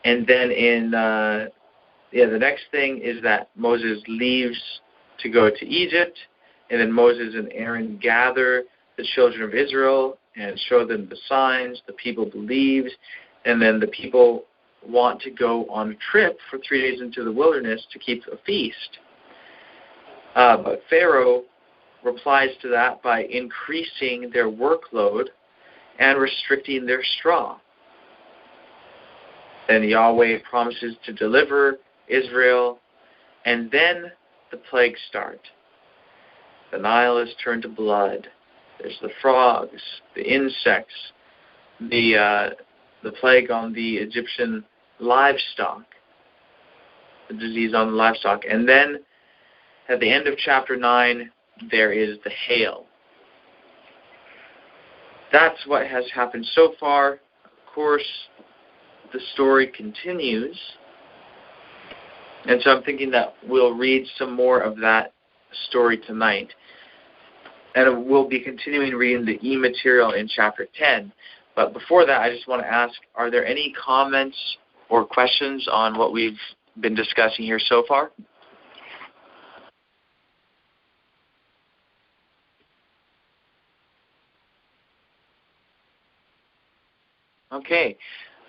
A: And then the next thing is that Moses leaves to go to Egypt, and then Moses and Aaron gather the children of Israel and show them the signs. The people believed, and then the people want to go on a trip for 3 days into the wilderness to keep a feast. But Pharaoh replies to that by increasing their workload and restricting their straw. Then Yahweh promises to deliver Israel, and then the plagues start. The Nile is turned to blood. There's the frogs, the insects, the plague on the Egyptian livestock, the disease on the livestock. And then at the end of chapter 9, there is the hail. That's what has happened so far. Of course, the story continues. And so I'm thinking that we'll read some more of that story tonight. And we'll be continuing reading the e-material in chapter 10. But before that, I just want to ask, are there any comments or questions on what we've been discussing here so far? Okay.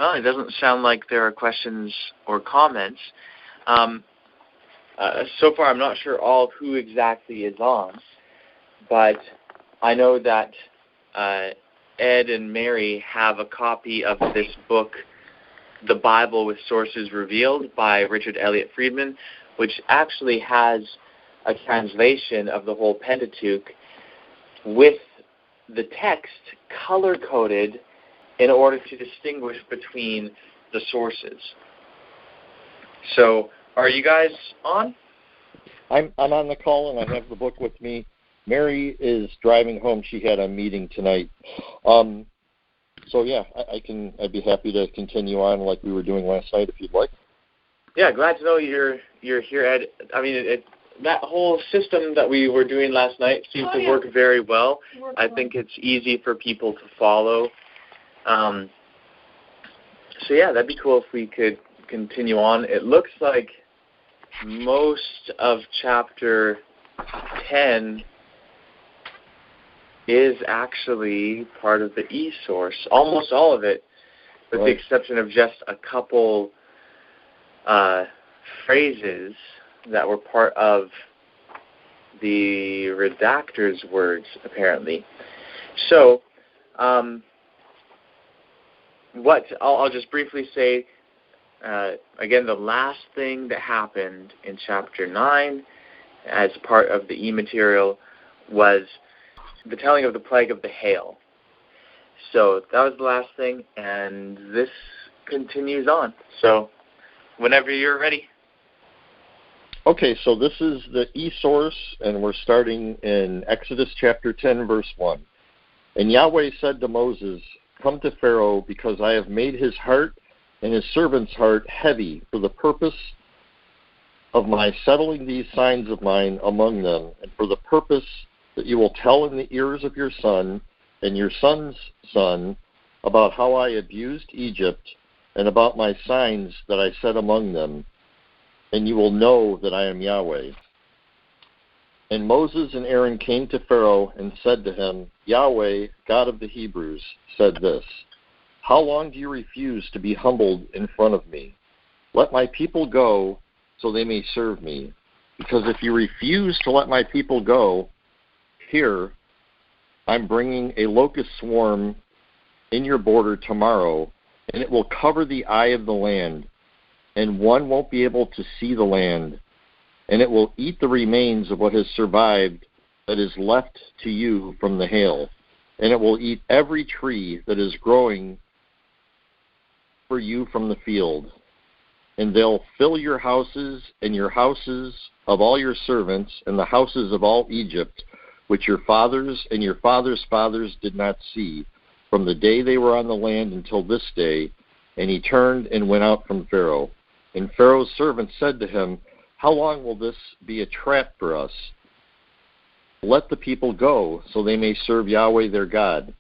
A: Well, it doesn't sound like there are questions or comments. So far, I'm not sure who exactly is on, but I know that Ed and Mary have a copy of this book, The Bible with Sources Revealed by Richard Elliott Friedman, which actually has a translation of the whole Pentateuch, with the text color-coded in order to distinguish between the sources. So, are you guys on?
C: I'm on the call, and I have the book with me. Mary is driving home. She had a meeting tonight. So yeah, I'd be happy to continue on like we were doing last night if you'd like.
A: Yeah, glad to know you're here, Ed. I mean, that whole system that we were doing last night seems to work very well. I think it's easy for people to follow. So yeah, that'd be cool if we could continue on. It looks like most of chapter 10 is actually part of the e-source, almost all of it, with the exception of just a couple phrases that were part of the redactor's words, apparently. So, I'll just briefly say, again, the last thing that happened in chapter 9 as part of the e-material was the telling of the plague of the hail. So that was the last thing, and this continues on. So whenever you're ready.
C: Okay, so this is the e-source, and we're starting in Exodus chapter 10, verse 1. And Yahweh said to Moses, "Come to Pharaoh, because I have made his heart and his servant's heart heavy for the purpose of my settling these signs of mine among them, and for the purpose that you will tell in the ears of your son and your son's son about how I abused Egypt and about my signs that I set among them, and you will know that I am Yahweh." And Moses and Aaron came to Pharaoh and said to him, "Yahweh, God of the Hebrews, said this, how long do you refuse to be humbled in front of me? Let my people go so they may serve me. Because if you refuse to let my people go, here, I'm bringing a locust swarm in your border tomorrow, and it will cover the eye of the land, and one won't be able to see the land, and it will eat the remains of what has survived that is left to you from the hail, and it will eat every tree that is growing for you from the field. And they'll fill your houses and your houses of all your servants and the houses of all Egypt, which your fathers and your fathers' fathers did not see, from the day they were on the land until this day." And he turned and went out from Pharaoh. And Pharaoh's servants said to him, "How long will this be a trap for us? Let the people go, so they may serve Yahweh their God.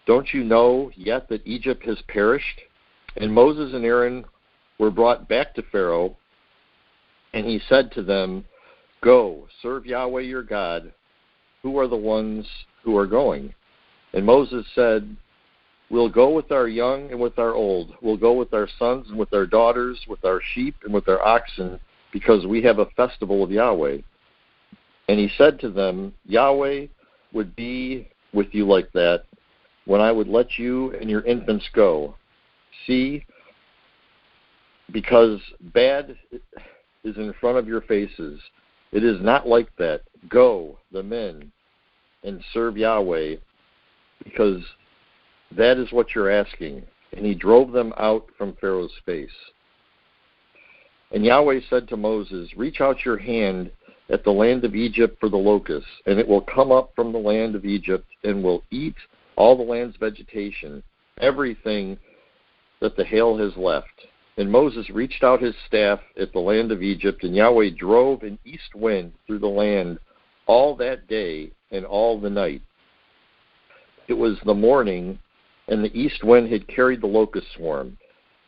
C: Don't you know yet that Egypt has perished?" And Moses and Aaron were brought back to Pharaoh, and he said to them, "Go, serve Yahweh your God. Who are the ones who are going?" And Moses said, "We'll go with our young and with our old. We'll go with our sons and with our daughters, with our sheep and with our oxen, because we have a festival of Yahweh." And he said to them, "Yahweh would be with you like that when I would let you and your infants go. See, because bad is in front of your faces. It is not like that. Go, the men, and serve Yahweh, because that is what you're asking." And he drove them out from Pharaoh's face. And Yahweh said to Moses, "Reach out your hand at the land of Egypt for the locusts, and it will come up from the land of Egypt and will eat all the land's vegetation, everything that the hail has left." And Moses reached out his staff at the land of Egypt, and Yahweh drove an east wind through the land all that day and all the night. It was the morning, and the east wind had carried the locust swarm.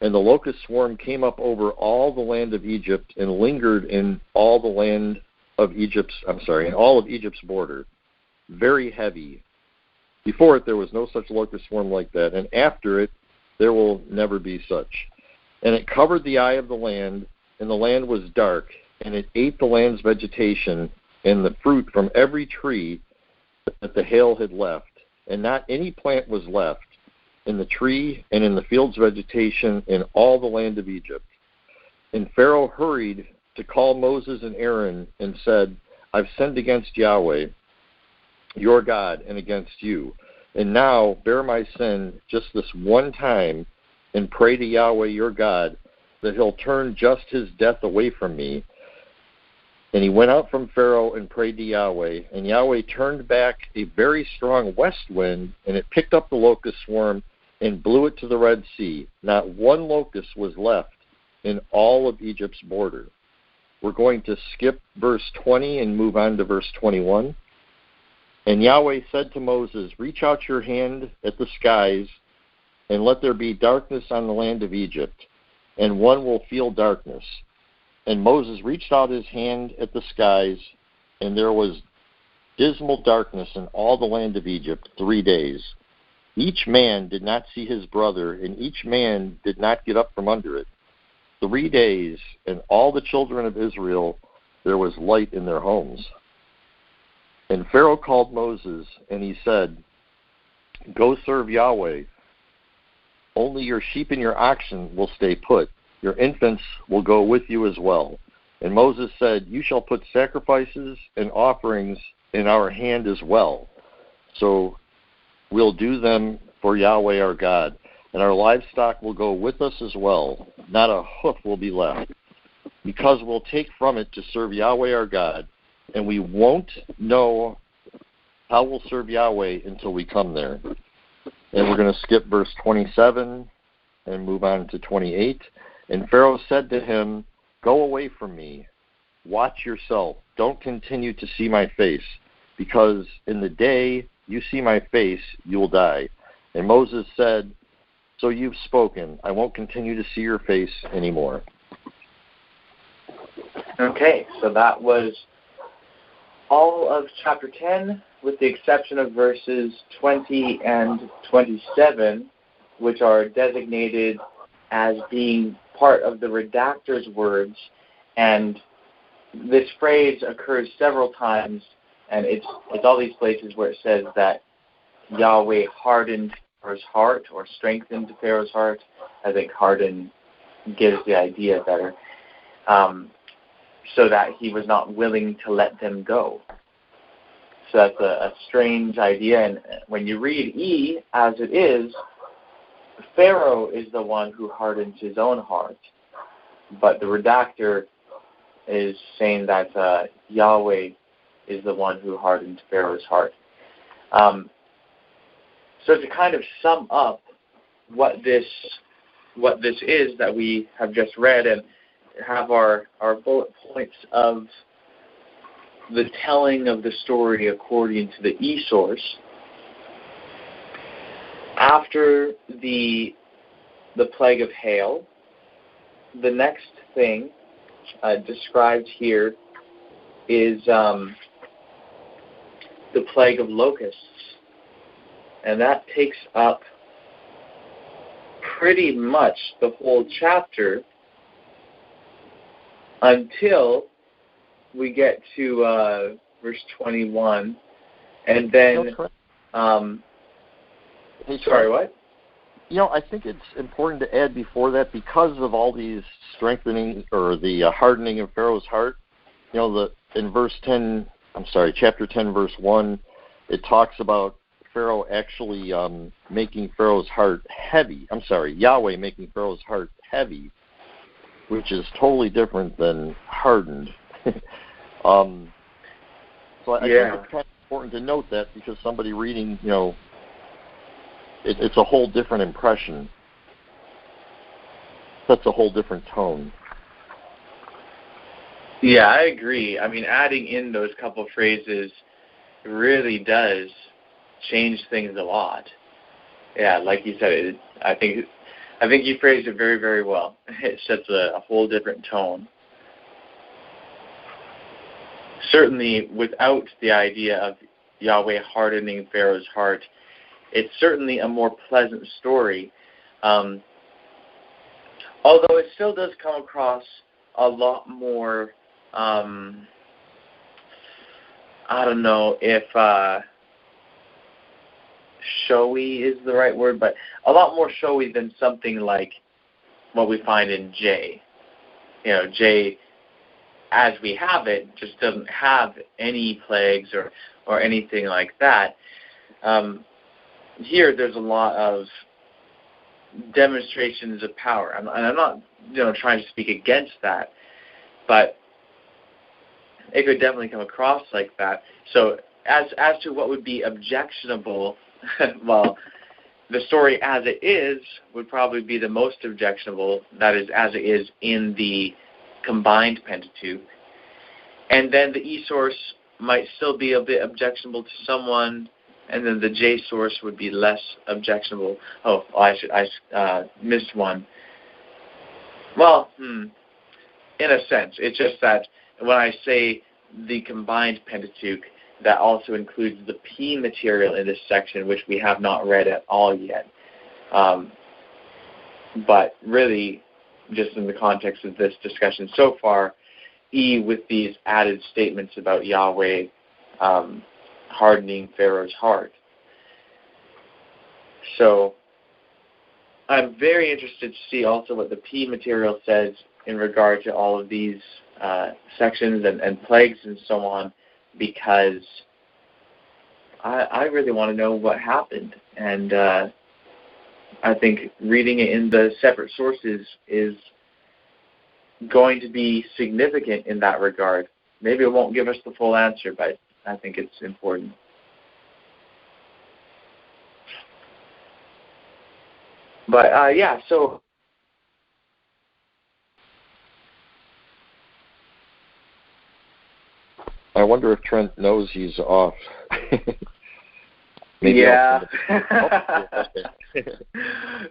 C: And the locust swarm came up over all the land of Egypt and lingered in all the land of in all of Egypt's border. Very heavy. Before it, there was no such locust swarm like that, and after it, there will never be such. And it covered the eye of the land, and the land was dark, and it ate the land's vegetation and the fruit from every tree that the hail had left, and not any plant was left in the tree and in the field's vegetation in all the land of Egypt. And Pharaoh hurried to call Moses and Aaron and said, "I've sinned against Yahweh." your God and against you. And now bear my sin just this one time and pray to Yahweh your God that he'll turn just his death away from me. And he went out from Pharaoh and prayed to Yahweh. And Yahweh turned back a very strong west wind, and it picked up the locust swarm and blew it to the Red Sea. Not one locust was left in all of Egypt's border. We're going to skip verse 20 and move on to verse 21. And Yahweh said to Moses, reach out your hand at the skies, and let there be darkness on the land of Egypt, and one will feel darkness. And Moses reached out his hand at the skies, and there was dismal darkness in all the land of Egypt 3 days. Each man did not see his brother, and each man did not get up from under it. 3 days, and all the children of Israel, there was light in their homes. And Pharaoh called Moses, and he said, go serve Yahweh. Only your sheep and your oxen will stay put. Your infants will go with you as well. And Moses said, you shall put sacrifices and offerings in our hand as well. So we'll do them for Yahweh our God. And our livestock will go with us as well. Not a hoof will be left. Because we'll take from it to serve Yahweh our God. And we won't know how we'll serve Yahweh until we come there. And we're going to skip verse 27 and move on to 28. And Pharaoh said to him, go away from me. Watch yourself. Don't continue to see my face, because in the day you see my face, you will die. And Moses said, so you've spoken. I won't continue to see your face anymore.
A: Okay, so that was all of chapter 10, with the exception of verses 20 and 27, which are designated as being part of the redactor's words. And this phrase occurs several times, and it's all these places where it says that Yahweh hardened Pharaoh's heart, or strengthened Pharaoh's heart. I think harden gives the idea better. So that he was not willing to let them go. So that's a strange idea. And when you read E as it is, Pharaoh is the one who hardens his own heart. But the redactor is saying that Yahweh is the one who hardened Pharaoh's heart. So to kind of sum up what this is that we have just read, and have our bullet points of the telling of the story according to the e-source. After the plague of hail, the next thing described here is the plague of locusts. And that takes up pretty much the whole chapter until we get to verse 21. And then, sorry, what?
C: I think it's important to add before that, because of all these strengthening or the hardening of Pharaoh's heart, in chapter 10, verse 1, it talks about Pharaoh actually making Pharaoh's heart heavy. Yahweh making Pharaoh's heart heavy, which is totally different than hardened. So I think it's kind of important to note that, because somebody reading, it's a whole different impression. That's a whole different tone.
A: Yeah, I agree. I mean, adding in those couple phrases really does change things a lot. Yeah, like you said, I think you phrased it very, very well. It sets a whole different tone. Certainly, without the idea of Yahweh hardening Pharaoh's heart, it's certainly a more pleasant story. Although it still does come across a lot more, I don't know if showy is the right word, but a lot more showy than something like what we find in J. J as we have it just doesn't have any plagues or anything like that. Here there's a lot of demonstrations of power. And I'm not trying to speak against that, but it could definitely come across like that. So as to what would be objectionable, well, the story as it is would probably be the most objectionable, that is, as it is in the combined Pentateuch. And then the E source might still be a bit objectionable to someone, and then the J source would be less objectionable. I missed one. Well, in a sense. It's just that when I say the combined Pentateuch, that also includes the P material in this section, which we have not read at all yet. But really, just in the context of this discussion so far, E with these added statements about Yahweh hardening Pharaoh's heart. So I'm very interested to see also what the P material says in regard to all of these sections and plagues and so on, because I really want to know what happened. And I think reading it in the separate sources is going to be significant in that regard. Maybe it won't give us the full answer, but I think it's important. But, so
C: I wonder if Trent knows he's off. Maybe
A: yeah. That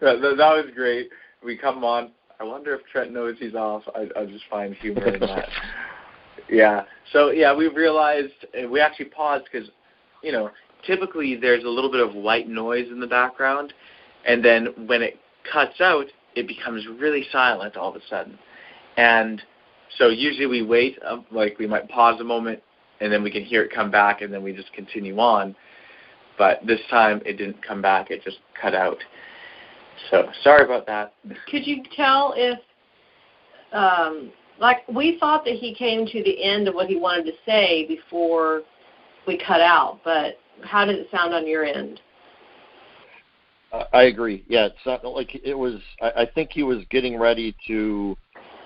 A: was great. We come on. I wonder if Trent knows he's off. I'll just find humor in that. Yeah. So, we realized, we actually paused because, typically there's a little bit of white noise in the background, and then when it cuts out, it becomes really silent all of a sudden. And so usually we wait, we might pause a moment, and then we can hear it come back, and then we just continue on. But this time it didn't come back. It just cut out. So sorry about that.
B: Could you tell if, we thought that he came to the end of what he wanted to say before we cut out, but how did it sound on your end?
C: I agree. Yeah, it's not like it was. I think he was getting ready to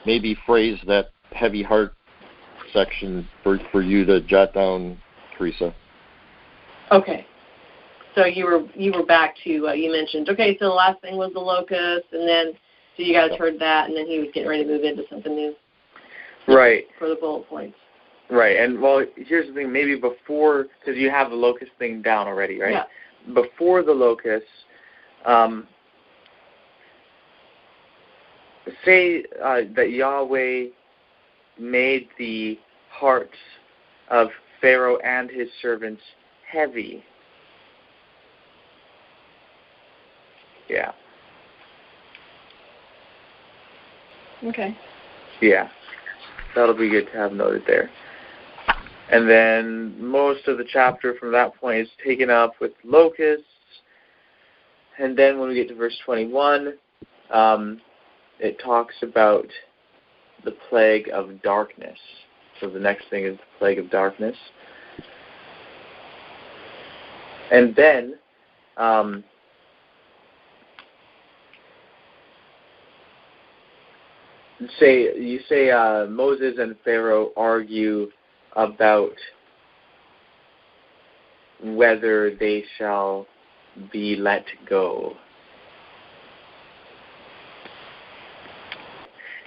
C: maybe phrase that heavy heart section for you to jot down, Teresa.
B: Okay. So you were back to you mentioned. Okay, so the last thing was the locust, and then so you guys heard that, and then he was getting ready to move into something new.
A: Right.
B: For the bullet points.
A: Right, and here's the thing. Maybe before, because you have the locust thing down already, right?
B: Yeah.
A: Before the locust, say that Yahweh made the hearts of Pharaoh and his servants heavy. Yeah.
B: Okay.
A: Yeah. That'll be good to have noted there. And then most of the chapter from that point is taken up with locusts. And then when we get to verse 21, it talks about the plague of darkness. So the next thing is the plague of darkness. And then Moses and Pharaoh argue about whether they shall be let go.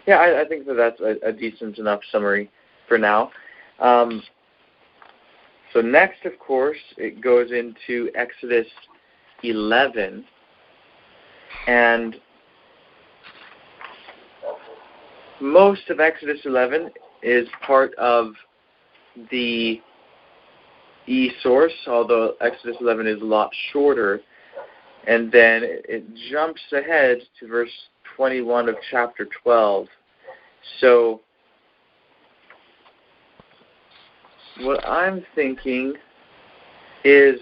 A: Yeah, I think that's a decent enough summary for now. So next, of course, it goes into Exodus 11, and most of Exodus 11 is part of the E source, although Exodus 11 is a lot shorter. And then it jumps ahead to verse 21 of chapter 12. So what I'm thinking is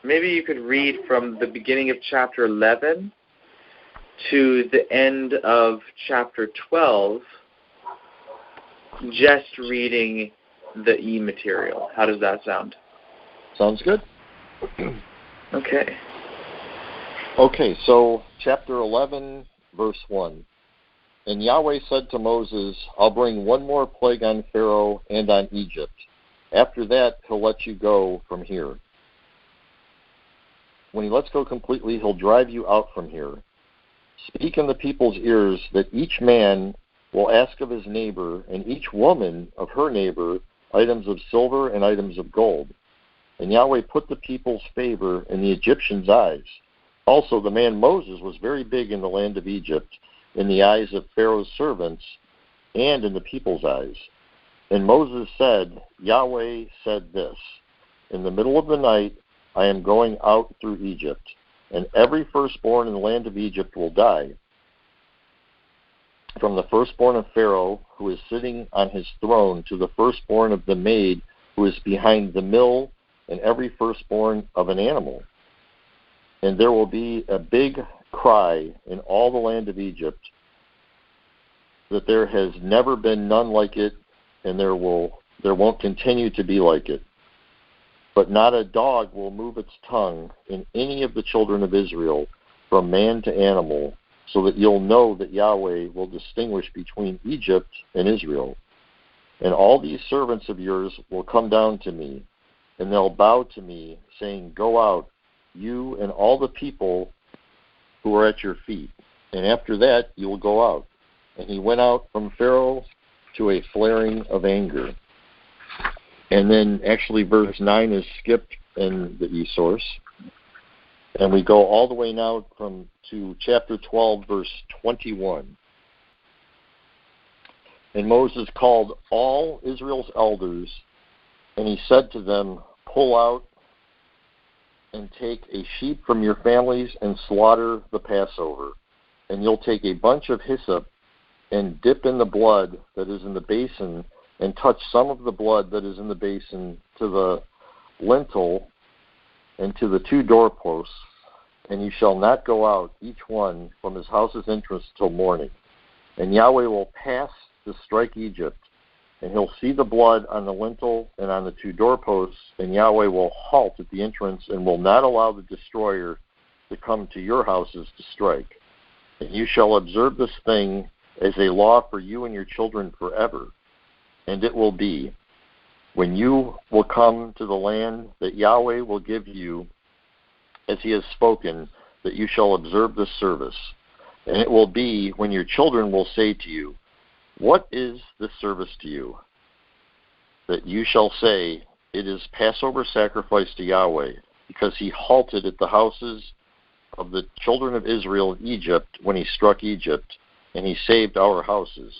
A: maybe you could read from the beginning of chapter 11 to the end of chapter 12, just reading the E material. How does that sound?
C: Sounds good.
A: Okay.
C: Okay, so chapter 11, verse 1. And Yahweh said to Moses, I'll bring one more plague on Pharaoh and on Egypt. After that, he'll let you go from here. When he lets go completely, he'll drive you out from here. Speak in the people's ears that each man will ask of his neighbor and each woman of her neighbor items of silver and items of gold. And Yahweh put the people's favor in the Egyptians' eyes. Also, the man Moses was very big in the land of Egypt, in the eyes of Pharaoh's servants, and in the people's eyes. And Moses said, Yahweh said this, in the middle of the night I am going out through Egypt, and every firstborn in the land of Egypt will die. From the firstborn of Pharaoh, who is sitting on his throne, to the firstborn of the maid, who is behind the mill, and every firstborn of an animal. And there will be a big cry in all the land of Egypt that there has never been none like it, and there won't continue to be like it. But not a dog will move its tongue in any of the children of Israel, from man to animal, so that you'll know that Yahweh will distinguish between Egypt and Israel. And all these servants of yours will come down to me, and they'll bow to me, saying, Go out, you and all the people who are at your feet. And after that you will go out. And he went out from Pharaoh to a flaring of anger. And then actually verse 9 is skipped in the e-source. And we go all the way now to chapter 12, verse 21. And Moses called all Israel's elders, and he said to them, Pull out and take a sheep from your families and slaughter the Passover. And you'll take a bunch of hyssop and dip in the blood that is in the basin, and touch some of the blood that is in the basin to the lintel and to the 2 doorposts, and you shall not go out, each one, from his house's entrance till morning. And Yahweh will pass to strike Egypt, and he'll see the blood on the lintel and on the 2 doorposts, and Yahweh will halt at the entrance and will not allow the destroyer to come to your houses to strike. And you shall observe this thing as a law for you and your children forever. And it will be, when you will come to the land that Yahweh will give you, as he has spoken, that you shall observe this service. And it will be, when your children will say to you, What is this service to you? That you shall say, It is Passover sacrifice to Yahweh, because he halted at the houses of the children of Israel in Egypt when he struck Egypt, and he saved our houses.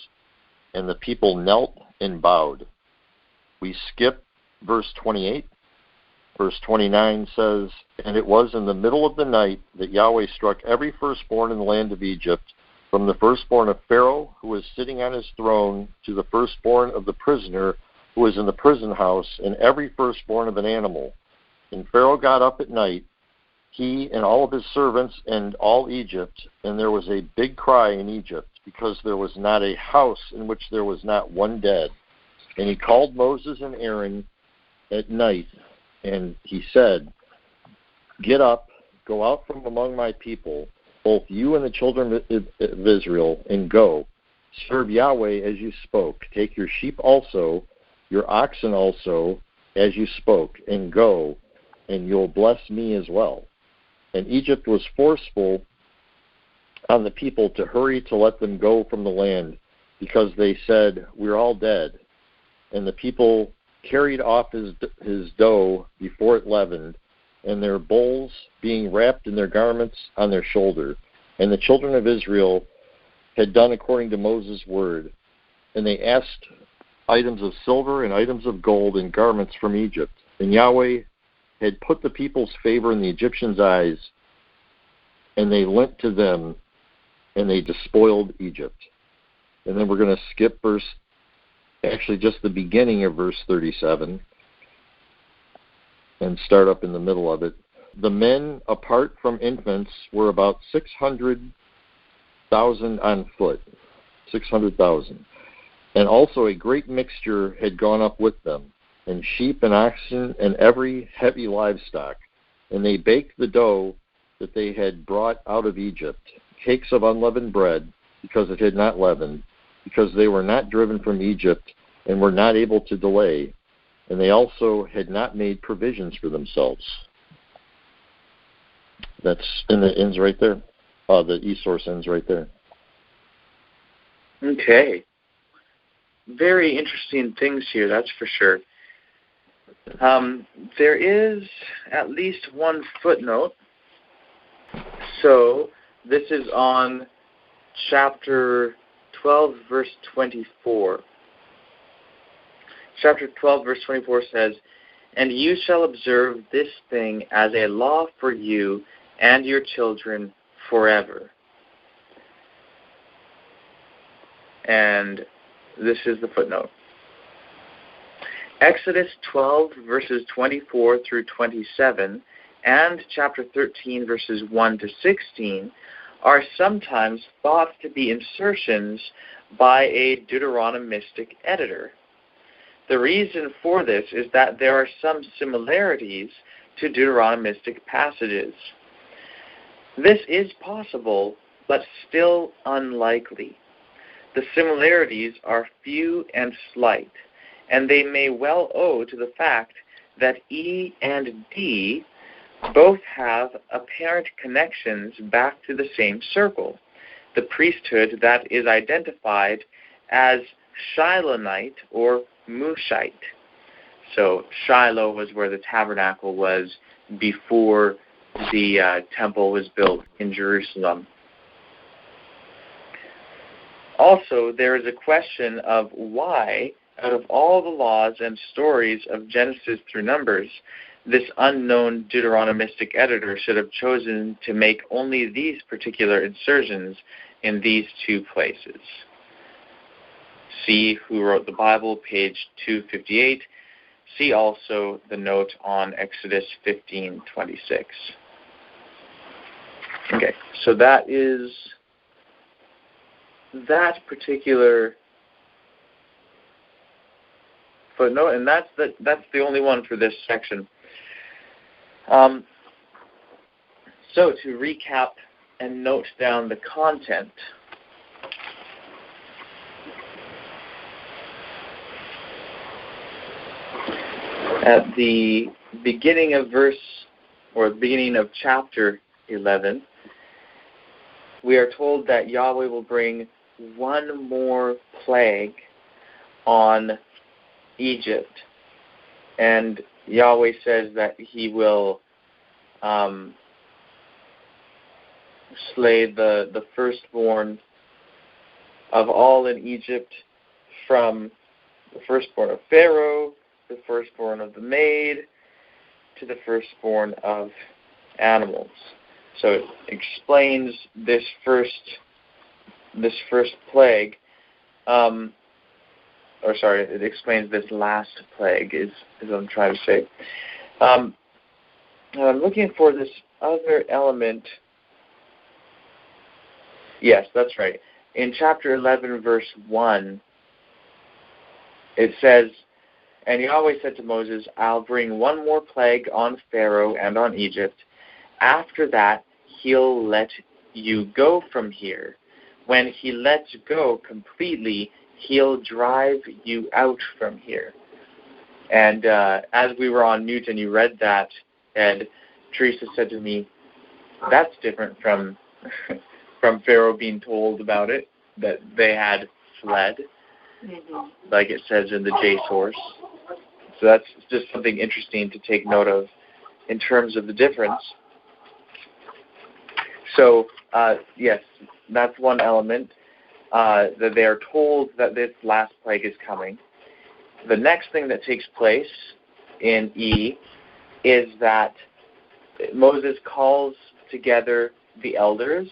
C: And the people knelt and bowed. We skip verse 28. Verse 29 says, And it was in the middle of the night that Yahweh struck every firstborn in the land of Egypt, from the firstborn of Pharaoh, who was sitting on his throne, to the firstborn of the prisoner, who was in the prison house, and every firstborn of an animal. And Pharaoh got up at night, he and all of his servants and all Egypt, and there was a big cry in Egypt, because there was not a house in which there was not one dead. And he called Moses and Aaron at night, and he said, Get up, go out from among my people, both you and the children of Israel, and go. Serve Yahweh as you spoke. Take your sheep also, your oxen also, as you spoke, and go, and you'll bless me as well. And Egypt was forceful on the people to hurry to let them go from the land, because they said, We're all dead. And the people carried off his dough before it leavened, and their bowls being wrapped in their garments on their shoulder. And the children of Israel had done according to Moses' word. And they asked items of silver and items of gold and garments from Egypt. And Yahweh had put the people's favor in the Egyptians' eyes, and they lent to them, and they despoiled Egypt. And then we're going to skip just the beginning of verse 37, and start up in the middle of it. The men, apart from infants, were about 600,000 on foot. 600,000. And also a great mixture had gone up with them, and sheep and oxen and every heavy livestock. And they baked the dough that they had brought out of Egypt, cakes of unleavened bread, because it had not leavened, because they were not driven from Egypt and were not able to delay, and they also had not made provisions for themselves. And it ends right there. The e-source ends right there.
A: Okay. Very interesting things here, that's for sure. There is at least one footnote. So this is on chapter 12, verse 24. Chapter 12, verse 24 says, "And you shall observe this thing as a law for you and your children forever." And this is the footnote. Exodus 12, verses 24 through 27, and chapter 13, verses 1 to 16, are sometimes thought to be insertions by a Deuteronomistic editor. The reason for this is that there are some similarities to Deuteronomistic passages. This is possible, but still unlikely. The similarities are few and slight, and they may well owe to the fact that E and D both have apparent connections back to the same circle, the priesthood that is identified as Shilonite or Mushite. So Shiloh was where the tabernacle was before the temple was built in Jerusalem. Also, there is a question of why, out of all the laws and stories of Genesis through Numbers, this unknown Deuteronomistic editor should have chosen to make only these particular insertions in these two places. See Who Wrote the Bible, page 258. See also the note on Exodus 15:26. Okay, so that is that particular footnote, and that's the only one for this section. So to recap and note down the content, at the beginning of beginning of chapter 11, we are told that Yahweh will bring one more plague on Egypt. And Yahweh says that he will slay the firstborn of all in Egypt, from the firstborn of Pharaoh, the firstborn of the maid, to the firstborn of animals. So it explains this first plague, it explains this last plague, is what I'm trying to say. I'm looking for this other element. Yes, that's right. In chapter 11, verse 1, it says, "And Yahweh said to Moses, I'll bring one more plague on Pharaoh and on Egypt. After that, he'll let you go from here. When he lets you go completely, he'll drive you out from here." And as we were on mute and you read that, Ed, Teresa said to me, that's different from Pharaoh being told about it, that they had fled, like it says in the J source. So that's just something interesting to take note of in terms of the difference. So, yes, that's one element, that they are told that this last plague is coming. The next thing that takes place in E is that Moses calls together the elders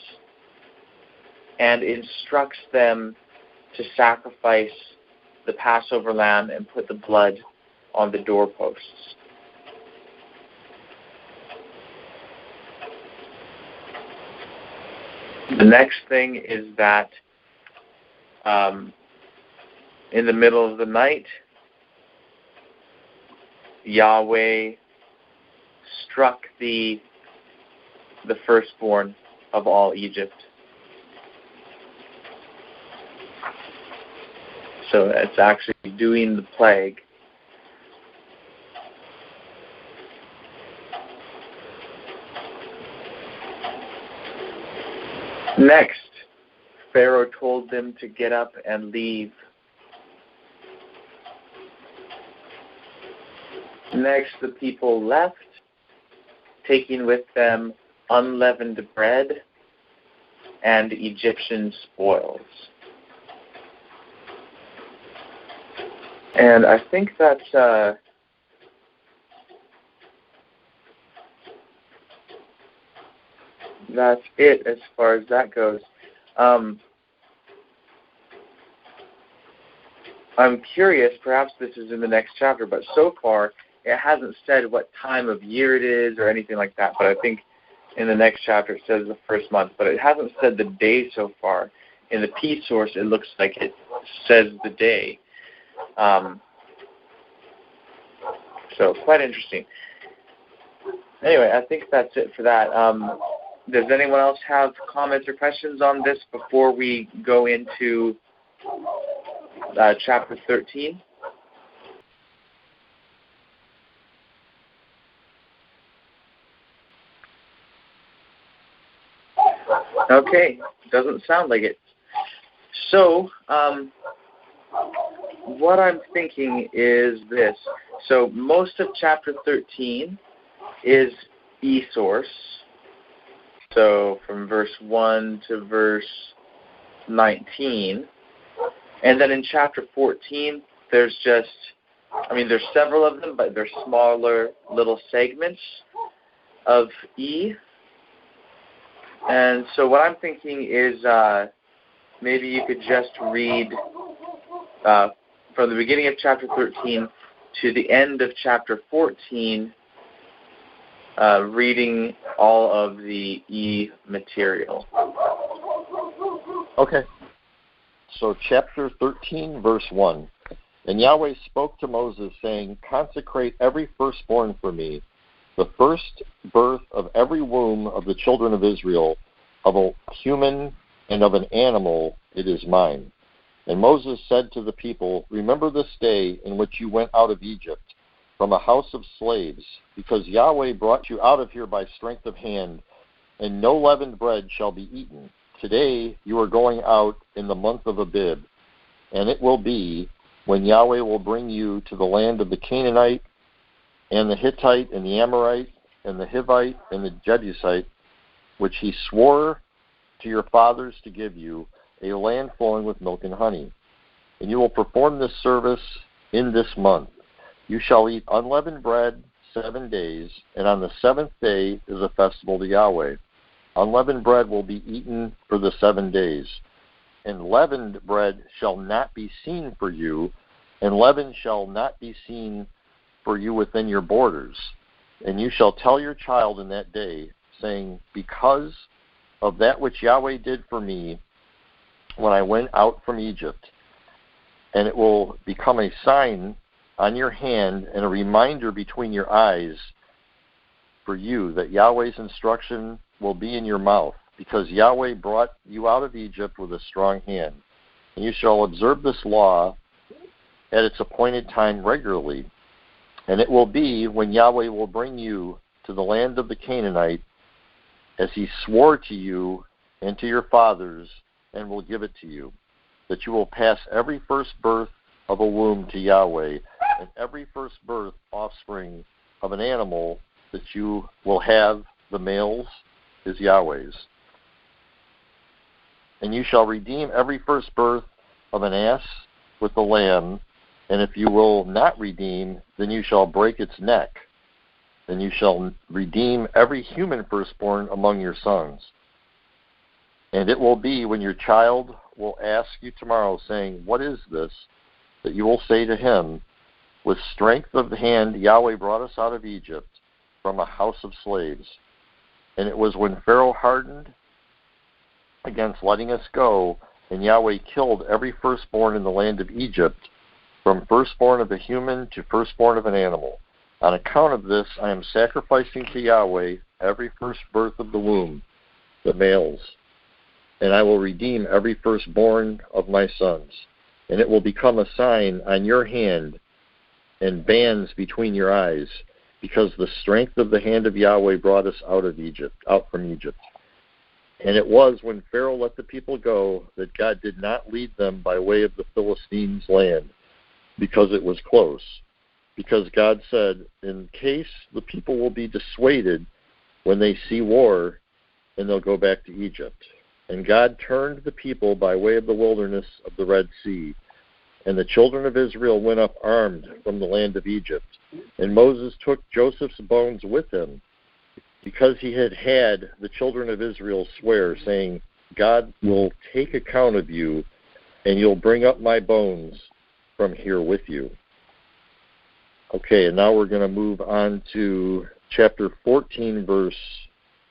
A: and instructs them to sacrifice the Passover lamb and put the blood on the doorposts. The next thing is that in the middle of the night, Yahweh struck the firstborn of all Egypt. So it's actually doing the plague. Next, Pharaoh told them to get up and leave. Next, the people left, taking with them unleavened bread and Egyptian spoils. And I think that's it as far as that goes. I'm curious, perhaps this is in the next chapter, but so far it hasn't said what time of year it is or anything like that. But I think in the next chapter it says the first month, but it hasn't said the day so far. In the P source, it looks like it says the day. So quite interesting. Anyway, I think that's it for that. Does anyone else have comments or questions on this before we go into chapter 13? Okay, doesn't sound like it. So, what I'm thinking is this. So, most of chapter 13 is E-source. So, from verse 1 to verse 19. And then in chapter 14, there's several of them, but they're smaller little segments of E. And so what I'm thinking is maybe you could just read from the beginning of chapter 13 to the end of chapter 14, reading all of the E material.
C: Okay. So chapter 13, verse 1. And Yahweh spoke to Moses, saying, consecrate every firstborn for me, the first birth of every womb of the children of Israel, of a human and of an animal, it is mine. And Moses said to the people, remember this day in which you went out of Egypt, from a house of slaves, because Yahweh brought you out of here by strength of hand, and no leavened bread shall be eaten. Today you are going out in the month of Abib, and it will be when Yahweh will bring you to the land of the Canaanite, and the Hittite, and the Amorite, and the Hivite, and the Jebusite, which he swore to your fathers to give you, a land flowing with milk and honey. And you will perform this service in this month. You shall eat unleavened bread 7 days, and on the seventh day is a festival to Yahweh. Unleavened bread will be eaten for the 7 days. And leavened bread shall not be seen for you, and leaven shall not be seen for you within your borders. And you shall tell your child in that day, saying, because of that which Yahweh did for me when I went out from Egypt, and it will become a sign on your hand and a reminder between your eyes for you that Yahweh's instruction will be in your mouth, because Yahweh brought you out of Egypt with a strong hand. And you shall observe this law at its appointed time regularly. And it will be when Yahweh will bring you to the land of the Canaanite, as he swore to you and to your fathers, and will give it to you, that you will pass every first birth of a womb to Yahweh, and every first birth offspring of an animal that you will have, the males, is Yahweh's. And you shall redeem every first birth of an ass with the lamb, and if you will not redeem, then you shall break its neck. Then you shall redeem every human firstborn among your sons. And it will be when your child will ask you tomorrow, saying, what is this? That you will say to him, with strength of the hand Yahweh brought us out of Egypt, from a house of slaves. And it was when Pharaoh hardened against letting us go, And Yahweh killed every firstborn in the land of Egypt, from firstborn of a human to firstborn of an animal. On account of this, I am sacrificing to Yahweh every first birth of the womb, the males. And I will redeem every firstborn of my sons. And it will become a sign on your hand and bands between your eyes, because the strength of the hand of Yahweh brought us out from Egypt. And it was when Pharaoh let the people go that God did not lead them by way of the Philistines' land, because it was close. Because God said, in case the people will be dissuaded when they see war, and they'll go back to Egypt. And God turned the people by way of the wilderness of the Red Sea. And the children of Israel went up armed from the land of Egypt. And Moses took Joseph's bones with him, because he had the children of Israel swear, saying, God will take account of you, and you'll bring up my bones from here with you. Okay, and now we're going to move on to chapter 14,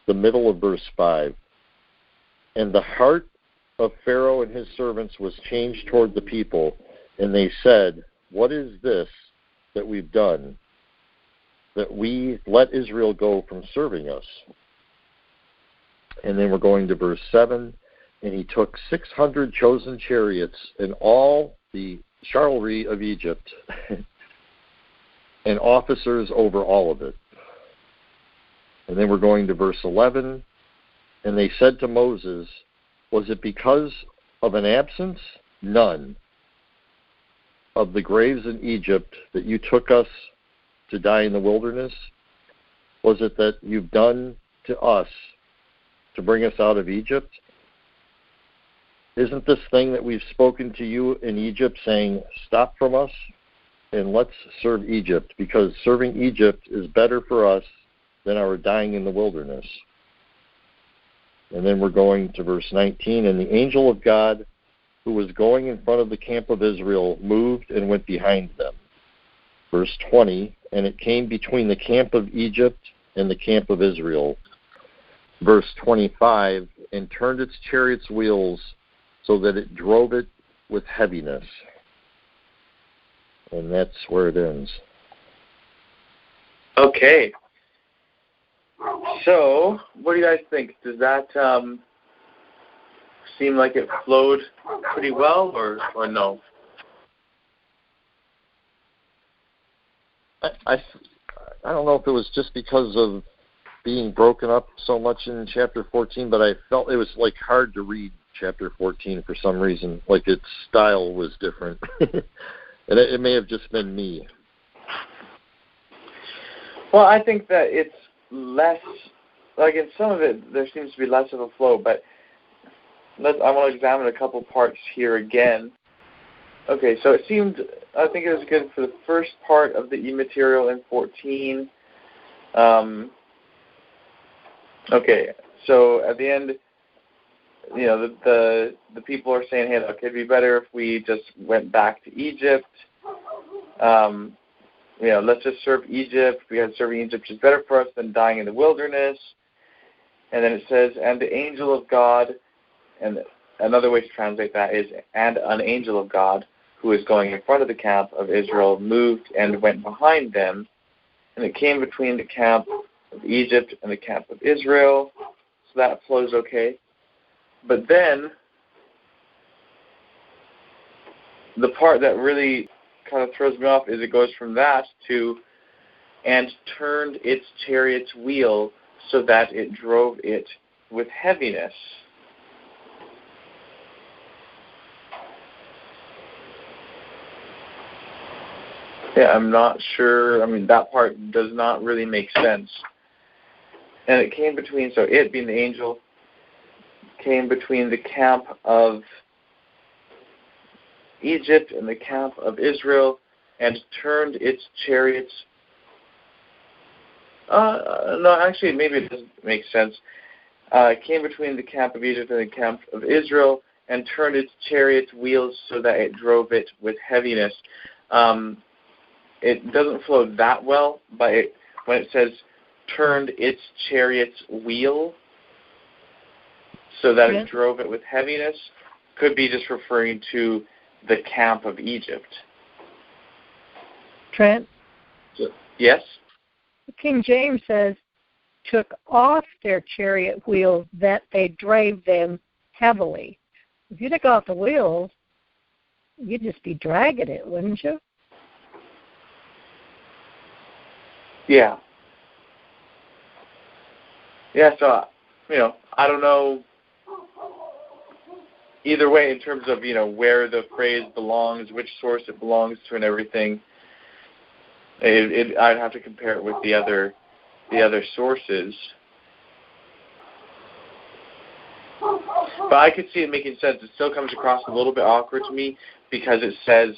C: the middle of verse 5. And the heart of Pharaoh and his servants was changed toward the people, and they said, what is this that we've done, that we let Israel go from serving us? And then we're going to verse 7. And he took 600 chosen chariots and all the chivalry of Egypt and officers over all of it. And then we're going to verse 11. And they said to Moses, was it because of an absence? None. Of the graves in Egypt that you took us to die in the wilderness? Was it that you've done to us to bring us out of Egypt? Isn't this thing that we've spoken to you in Egypt, saying, stop from us and let's serve Egypt, because serving Egypt is better for us than our dying in the wilderness? And then we're going to verse 19. And the angel of God, who was going in front of the camp of Israel, moved and went behind them. Verse 20, and it came between the camp of Egypt and the camp of Israel. Verse 25, and turned its chariot's wheels so that it drove it with heaviness. And that's where it ends.
A: Okay. So, what do you guys think? Does that seem like it flowed pretty well, or no?
C: I don't know if it was just because of being broken up so much in chapter 14, but I felt it was like hard to read chapter 14 for some reason. Like its style was different. And it may have just been me.
A: Well, I think that it's less, like in some of it, there seems to be less of a flow, but I want to examine a couple parts here again. Okay, so I think it was good for the first part of the E material in 14. Okay, so at the end, the people are saying, hey, look, it'd be better if we just went back to Egypt. Let's just serve Egypt, because serving Egypt is better for us than dying in the wilderness. And then it says, and the angel of God, and another way to translate that is, and an angel of God, who is going in front of the camp of Israel, moved and went behind them. And it came between the camp of Egypt and the camp of Israel. So that flows okay. But then, the part that really kind of throws me off is it goes from that to, and turned its chariot's wheel so that it drove it with heaviness. Yeah, I'm not sure. I mean, that part does not really make sense. And it came between, so it being the angel, came between the camp of Egypt and the camp of Israel, and turned its chariots. No, actually, maybe it doesn't make sense. It came between the camp of Egypt and the camp of Israel, and turned its chariot's wheels so that it drove it with heaviness. It doesn't flow that well, but when it says turned its chariot's wheel so that it drove it with heaviness, could be just referring to the camp of Egypt.
D: Trent?
A: Yes?
D: King James says, took off their chariot wheels that they drave them heavily. If you took off the wheels, you'd just be dragging it, wouldn't you?
A: Yeah. Yeah, so, I don't know either way in terms of, where the phrase belongs, which source it belongs to and everything. I'd have to compare it with the other sources. But I could see it making sense. It still comes across a little bit awkward to me because it says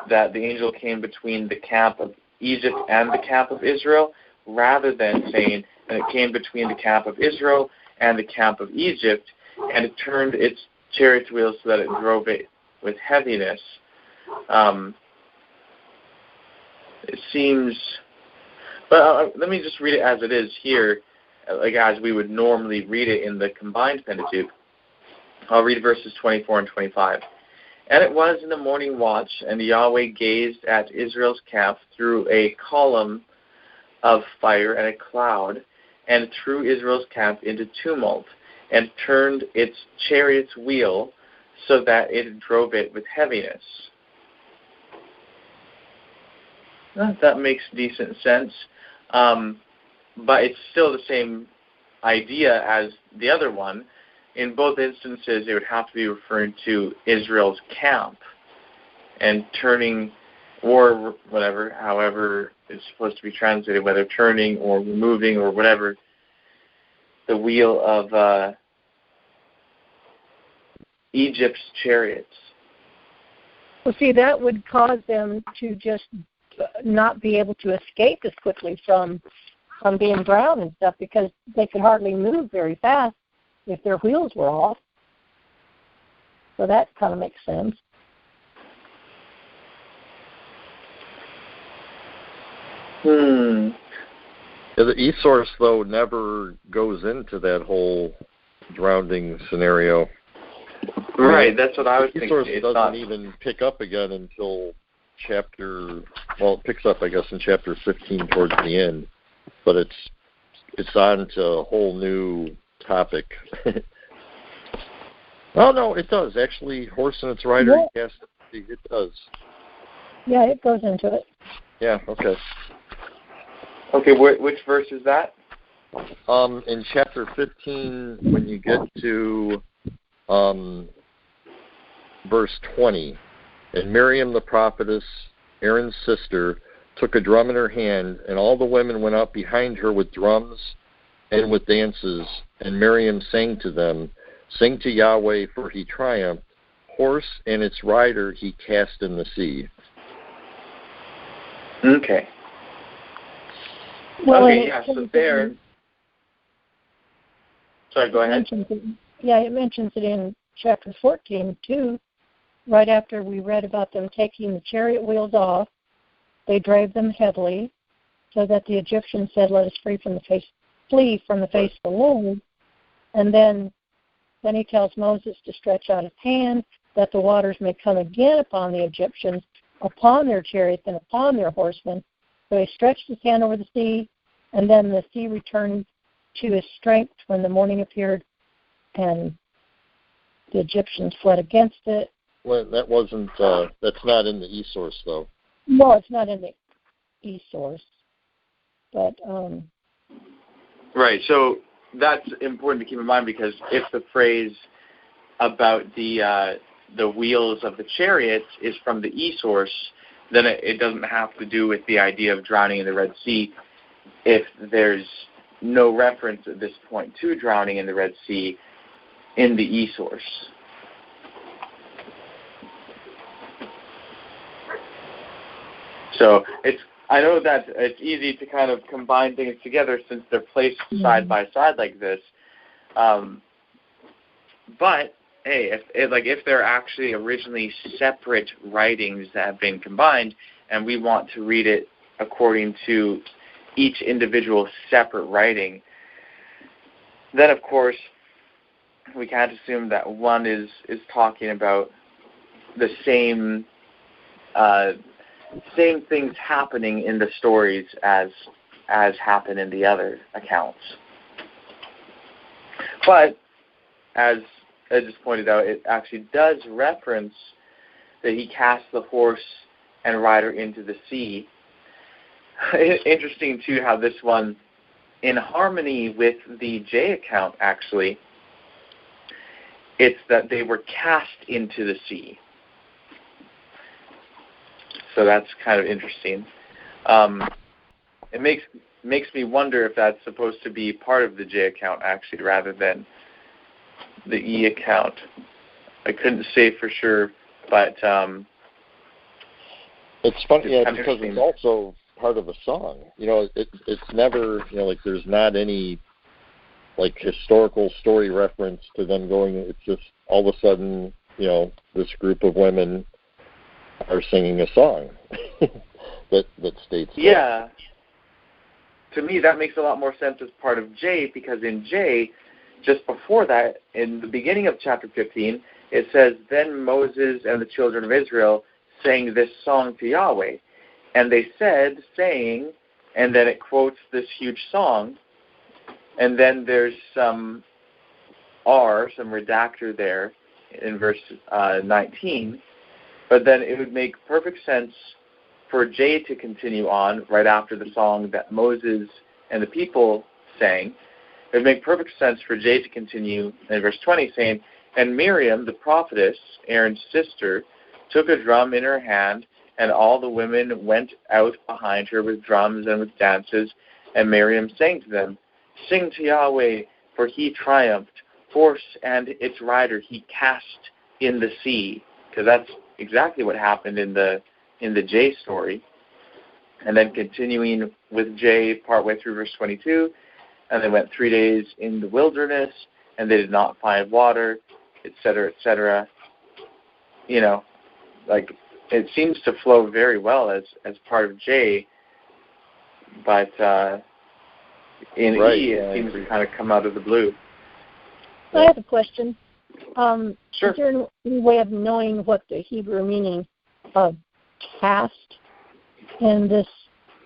A: that the angel came between the camp of Egypt and the camp of Israel, rather than saying that it came between the camp of Israel and the camp of Egypt, and it turned its chariot wheels so that it drove it with heaviness. It seems... But let me just read it as it is here, like as we would normally read it in the combined Pentateuch. I'll read verses 24 and 25. And it was in the morning watch, and Yahweh gazed at Israel's camp through a column of fire and a cloud, and threw Israel's camp into tumult, and turned its chariot's wheel so that it drove it with heaviness. That makes decent sense. But it's still the same idea as the other one. In both instances, it would have to be referring to Israel's camp and turning, or whatever, however it's supposed to be translated, whether turning or removing or whatever, the wheel of Egypt's chariots.
D: Well, see, that would cause them to just not be able to escape as quickly from being drowned and stuff, because they could hardly move very fast if their wheels were off. So that kind of makes sense.
C: Yeah, the e-source, though, never goes into that whole drowning scenario.
A: Right, that's what I was thinking.
C: E-source doesn't even pick up again until it picks up, I guess, in chapter 15 towards the end. But it's on to a whole new topic. Oh, no, it does. Actually, horse and its rider, yes, it does.
D: Yeah, it goes into it.
C: Yeah, okay.
A: Okay, which verse is that?
C: In chapter 15, when you get to verse 20, and Miriam the prophetess, Aaron's sister, took a drum in her hand, and all the women went out behind her with drums and with dances, and Miriam sang to them, "Sing to Yahweh, for he triumphed. Horse and its rider he cast in the sea."
A: Okay.
D: Well,
A: okay, yeah, so there... Sorry, go ahead.
D: It mentions it in chapter 14, too. Right after we read about them taking the chariot wheels off, they drave them heavily, so that the Egyptians said, "Let us flee from the face of the Lord." And then he tells Moses to stretch out his hand, that the waters may come again upon the Egyptians, upon their chariots and upon their horsemen. So he stretched his hand over the sea, and then the sea returned to his strength when the morning appeared, and the Egyptians fled against it.
C: Well, that wasn't. That's not in the e-source, though.
D: No, it's not in the e-source. But
A: right. So that's important to keep in mind, because if the phrase about the wheels of the chariots is from the e-source, then it doesn't have to do with the idea of drowning in the Red Sea. If there's no reference at this point to drowning in the Red Sea in the e-source. So I know that it's easy to kind of combine things together since they're placed side by side like this. But hey, if they're actually originally separate writings that have been combined, and we want to read it according to each individual separate writing, then of course we can't assume that one is talking about the same things happening in the stories as happen in the other accounts. But as I just pointed out, it actually does reference that he cast the horse and rider into the sea. Interesting, too, how this one, in harmony with the J account, actually, it's that they were cast into the sea. So that's kind of interesting. It makes me wonder if that's supposed to be part of the J account, actually, rather than the E account. I couldn't say for sure, but
C: it's funny, because it's also part of a song. It's never, like there's not any like historical story reference to them going. It's just all of a sudden, this group of women are singing a song that states.
A: Yeah. To me, that makes a lot more sense as part of J, because in J, just before that, in the beginning of chapter 15, it says, "Then Moses and the children of Israel sang this song to Yahweh. And they said, saying," and then it quotes this huge song, and then there's some redactor there in verse 19, but then it would make perfect sense for J to continue on right after the song that Moses and the people sang. It would make perfect sense for J to continue in verse 20 saying, "And Miriam, the prophetess, Aaron's sister, took a drum in her hand, and all the women went out behind her with drums and with dances, and Miriam sang to them, 'Sing to Yahweh, for he triumphed. Horse and its rider he cast in the sea,'" because that's exactly what happened in the J story. And then continuing with J partway through verse 22, "And they went 3 days in the wilderness, and they did not find water," etc., etc. Like it seems to flow very well as part of J, but in
C: right,
A: E it seems to kind of come out of the blue.
D: I have a question.
A: Sure.
D: Is there any way of knowing what the Hebrew meaning of cast in this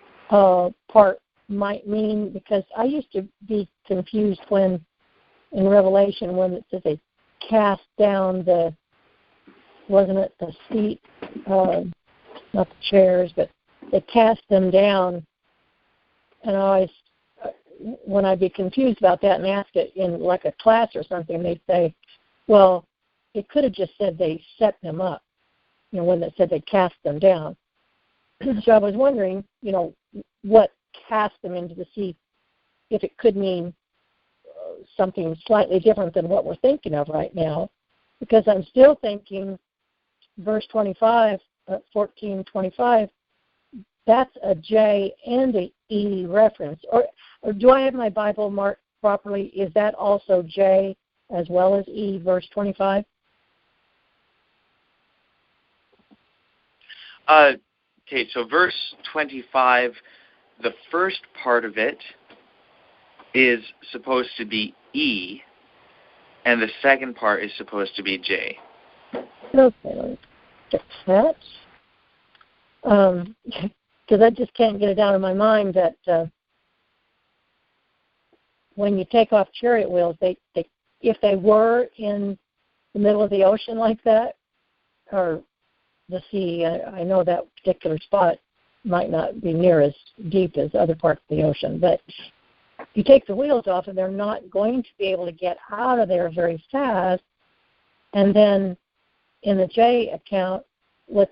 D: part might mean? Because I used to be confused when in Revelation when it says they cast down wasn't it the seat, not the chairs, but they cast them down. And I always, when I'd be confused about that and ask it in like a class or something, they'd say, well, it could have just said they set them up, when it said they cast them down. So I was wondering, what cast them into the sea, if it could mean something slightly different than what we're thinking of right now, because I'm still thinking verse 25, 14:25, that's a J and a E reference. Or do I have my Bible marked properly? Is that also J as well as E, verse 25?
A: Okay, so verse 25, the first part of it is supposed to be E, and the second part is supposed to be J.
D: Okay, let me get that. Because I just can't get it out of my mind that when you take off chariot wheels, if they were in the middle of the ocean like that, or the sea, I know that particular spot might not be near as deep as other parts of the ocean, but you take the wheels off and they're not going to be able to get out of there very fast. And then in the J account, let's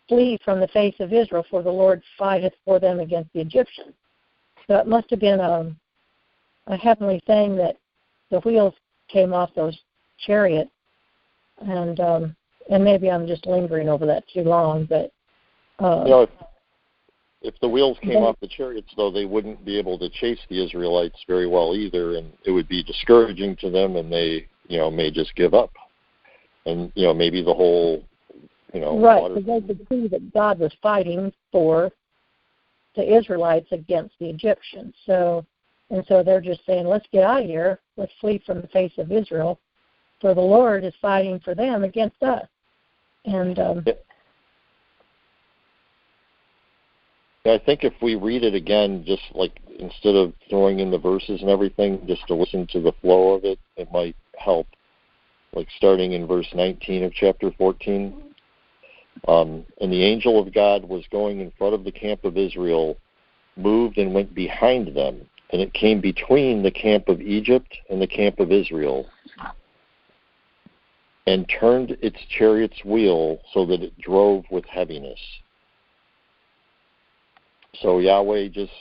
D: flee from the face of Israel, for the Lord fighteth for them against the Egyptians. So it must have been a heavenly thing that the wheels came off those chariots, and maybe I'm just lingering over that too long, but
C: if the wheels came off the chariots, though, they wouldn't be able to chase the Israelites very well either, and it would be discouraging to them, and they may just give up, and maybe the whole
D: right, because they could see that God was fighting for the Israelites against the Egyptians. So they're just saying, let's get out of here, let's flee from the face of Israel, for the Lord is fighting for them against us. And
C: I think if we read it again, just like instead of throwing in the verses and everything, just to listen to the flow of it, it might help. Like starting in verse 19 of chapter 14. And the angel of God was going in front of the camp of Israel, moved and went behind them, and it came between the camp of Egypt and the camp of Israel, and turned its chariot's wheel so that it drove with heaviness. So Yahweh just,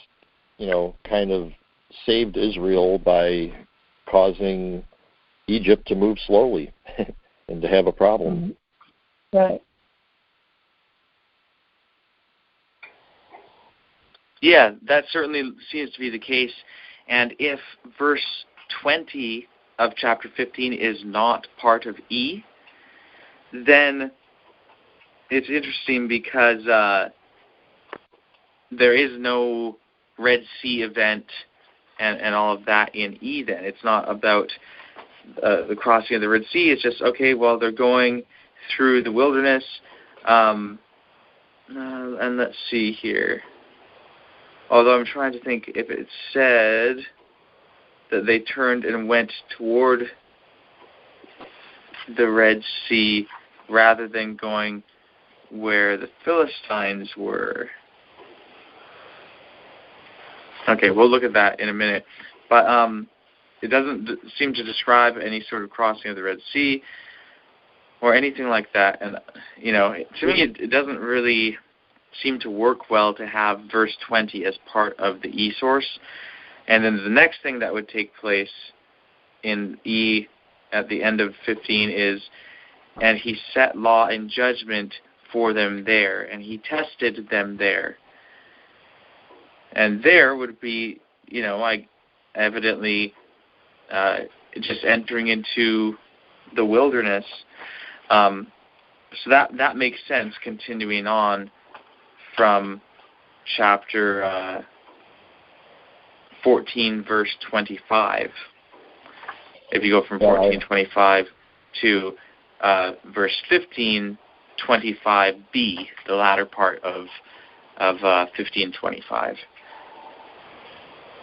C: kind of saved Israel by causing Egypt to move slowly and to have a problem.
D: Right.
A: Yeah, that certainly seems to be the case. And if verse 20 of chapter 15 is not part of E, then it's interesting because there is no Red Sea event and all of that in E then. It's not about the crossing of the Red Sea. It's just, okay, well, they're going through the wilderness. And let's see here. Although I'm trying to think if it said that they turned and went toward the Red Sea rather than going where the Philistines were. Okay, we'll look at that in a minute. But it doesn't seem to describe any sort of crossing of the Red Sea or anything like that. And, to me, it doesn't really seem to work well to have verse 20 as part of the E source. And then the next thing that would take place in E at the end of 15 is, and he set law and judgment for them there, and he tested them there. And there would be, evidently just entering into the wilderness. So that makes sense continuing on from chapter 14, verse 25. If you go from 14:25 to verse 15:25b, the latter part of 15:25.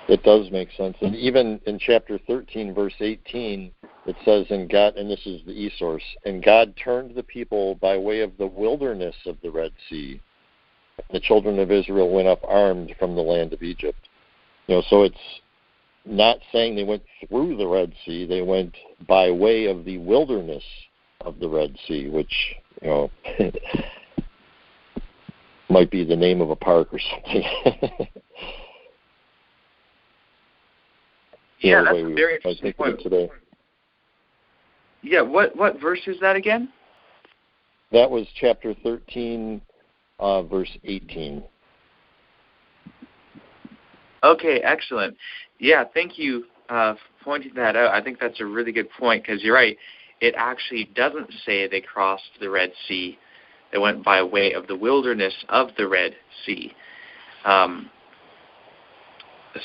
C: It does make sense. And even in chapter 13, verse 18, it says, and this is the E source, and God turned the people by way of the wilderness of the Red Sea. The children of Israel went up armed from the land of Egypt. So it's not saying they went through the Red Sea. They went by way of the wilderness of the Red Sea, which, might be the name of a park or something.
A: Yeah, that's a very interesting point.
C: Today.
A: Yeah, what verse is that again?
C: That was chapter 13, verse 18.
A: Okay, excellent. Yeah, thank you for pointing that out. I think that's a really good point because you're right. It actually doesn't say they crossed the Red Sea. They went by way of the wilderness of the Red Sea.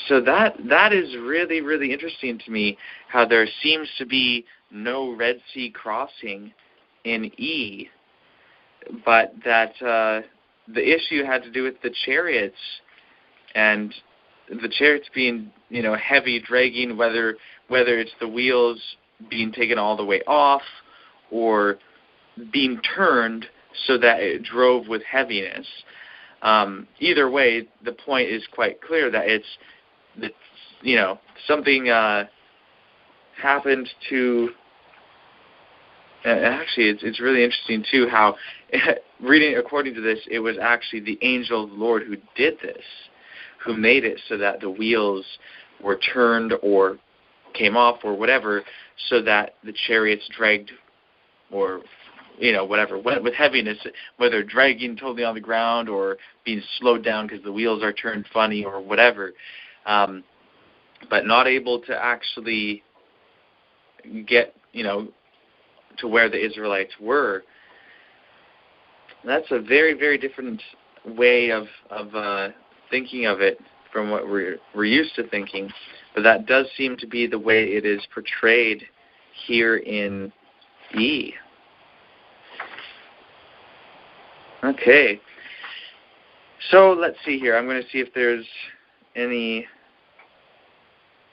A: So that is really, really interesting to me, how there seems to be no Red Sea crossing in E, but that the issue had to do with the chariots, and the chariots being, heavy, dragging, whether it's the wheels being taken all the way off or being turned so that it drove with heaviness. Either way, the point is quite clear that it's something happened to. Actually, it's really interesting too how, reading according to this, it was actually the angel of the Lord who did this, who made it so that the wheels were turned or came off or whatever, so that the chariots dragged or whatever, went with heaviness, whether dragging totally on the ground or being slowed down because the wheels are turned funny or whatever, but not able to actually get, to where the Israelites were. That's a very, very different way of thinking of it from what we're used to thinking, but that does seem to be the way it is portrayed here in E. Okay. So let's see here. I'm going to see if there's any.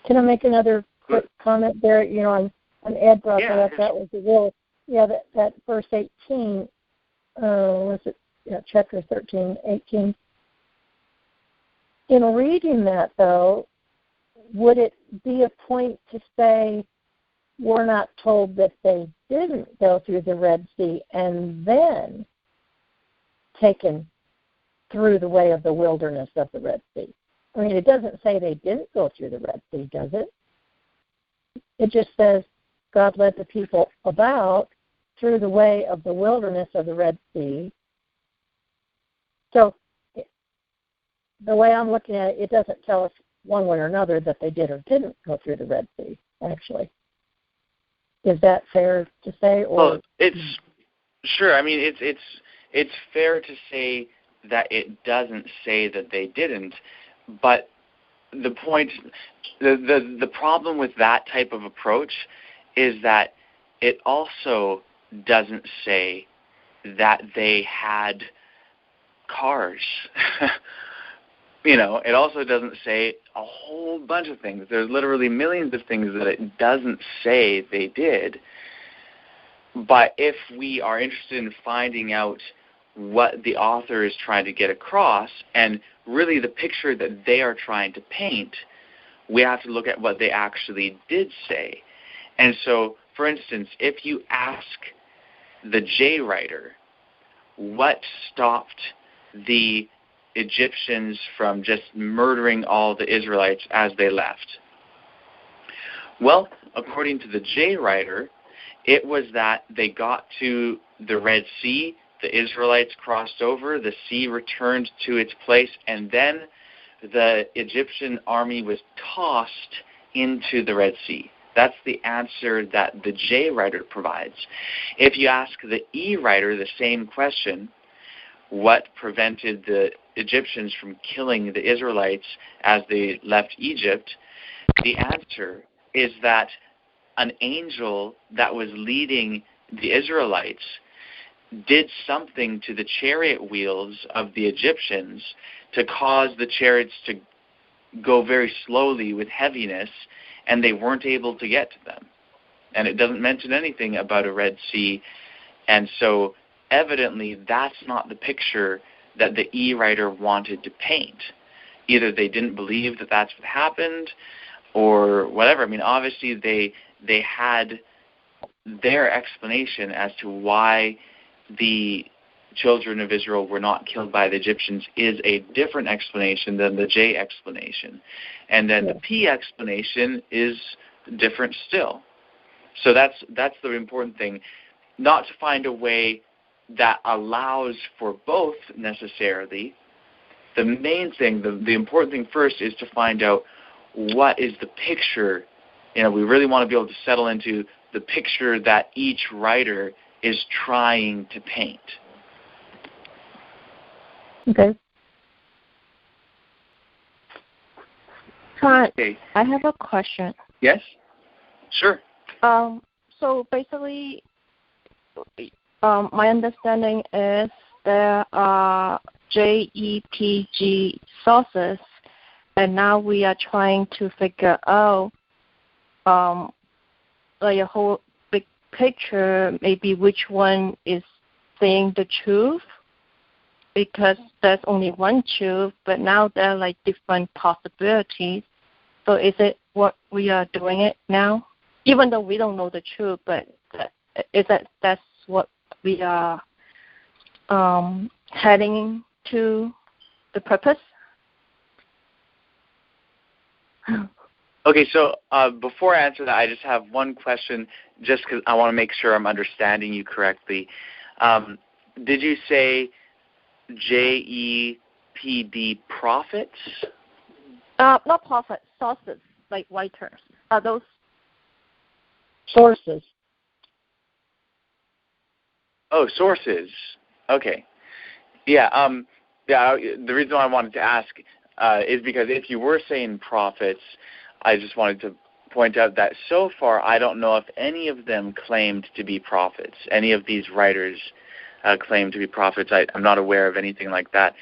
D: Can I make another quick comment there? You know, on Ed brought that up. That was a real, that verse 18, was it, chapter 13, 18. In reading that, though, would it be a point to say we're not told that they didn't go through the Red Sea and then taken through the way of the wilderness of the Red Sea? I mean, it doesn't say they didn't go through the Red Sea, does it? It just says God led the people about through the way of the wilderness of the Red Sea. So the way I'm looking at it, it doesn't tell us one way or another that they did or didn't go through the Red Sea, actually. Is that fair to say? Or
A: well, it's sure. I mean, it's fair to say that it doesn't say that they didn't, but the point, the problem with that type of approach is that it also doesn't say that they had cars. It also doesn't say a whole bunch of things. There's literally millions of things that it doesn't say they did. But if we are interested in finding out what the author is trying to get across and really the picture that they are trying to paint, we have to look at what they actually did say. And so, for instance, if you ask the J writer what stopped the Egyptians from just murdering all the Israelites as they left, well, according to the J writer, it was that they got to the Red Sea, the Israelites crossed over, the sea returned to its place, and then the Egyptian army was tossed into the Red Sea. That's the answer that the J writer provides. If you ask the E writer the same question, what prevented the Egyptians from killing the Israelites as they left Egypt, the answer is that an angel that was leading the Israelites did something to the chariot wheels of the Egyptians to cause the chariots to go very slowly with heaviness, and they weren't able to get to them. And it doesn't mention anything about a Red Sea, and so evidently that's not the picture that the E writer wanted to paint. Either they didn't believe that that's what happened or whatever. I mean, obviously they had their explanation as to why the children of Israel were not killed by the Egyptians is a different explanation than the J explanation. And then the P explanation is different still. So that's the important thing. Not to find a way that allows for both necessarily. The main thing, the important thing first is to find out what is the picture. We really want to be able to settle into the picture that each writer is trying to paint.
D: Okay.
E: Trent,
A: Okay.
E: I have a question.
A: Yes? Sure.
E: So basically, my understanding is there are JEPG sources, and now we are trying to figure out like a whole big picture, maybe which one is saying the truth, because there's only one truth, but now there are like different possibilities. So is it what we are doing it now? Even though we don't know the truth, but that's what we are heading to the purpose?
A: Okay, so before I answer that, I just have one question, just because I want to make sure I'm understanding you correctly. Did you say JEPD prophets?
E: Not prophets, sources, like writers. Are those
D: sources?
A: Oh, sources. Okay. Yeah. The reason why I wanted to ask is because if you were saying prophets, I just wanted to point out that so far I don't know if any of them claimed to be prophets. Any of these writers claimed to be prophets. I'm not aware of anything like that.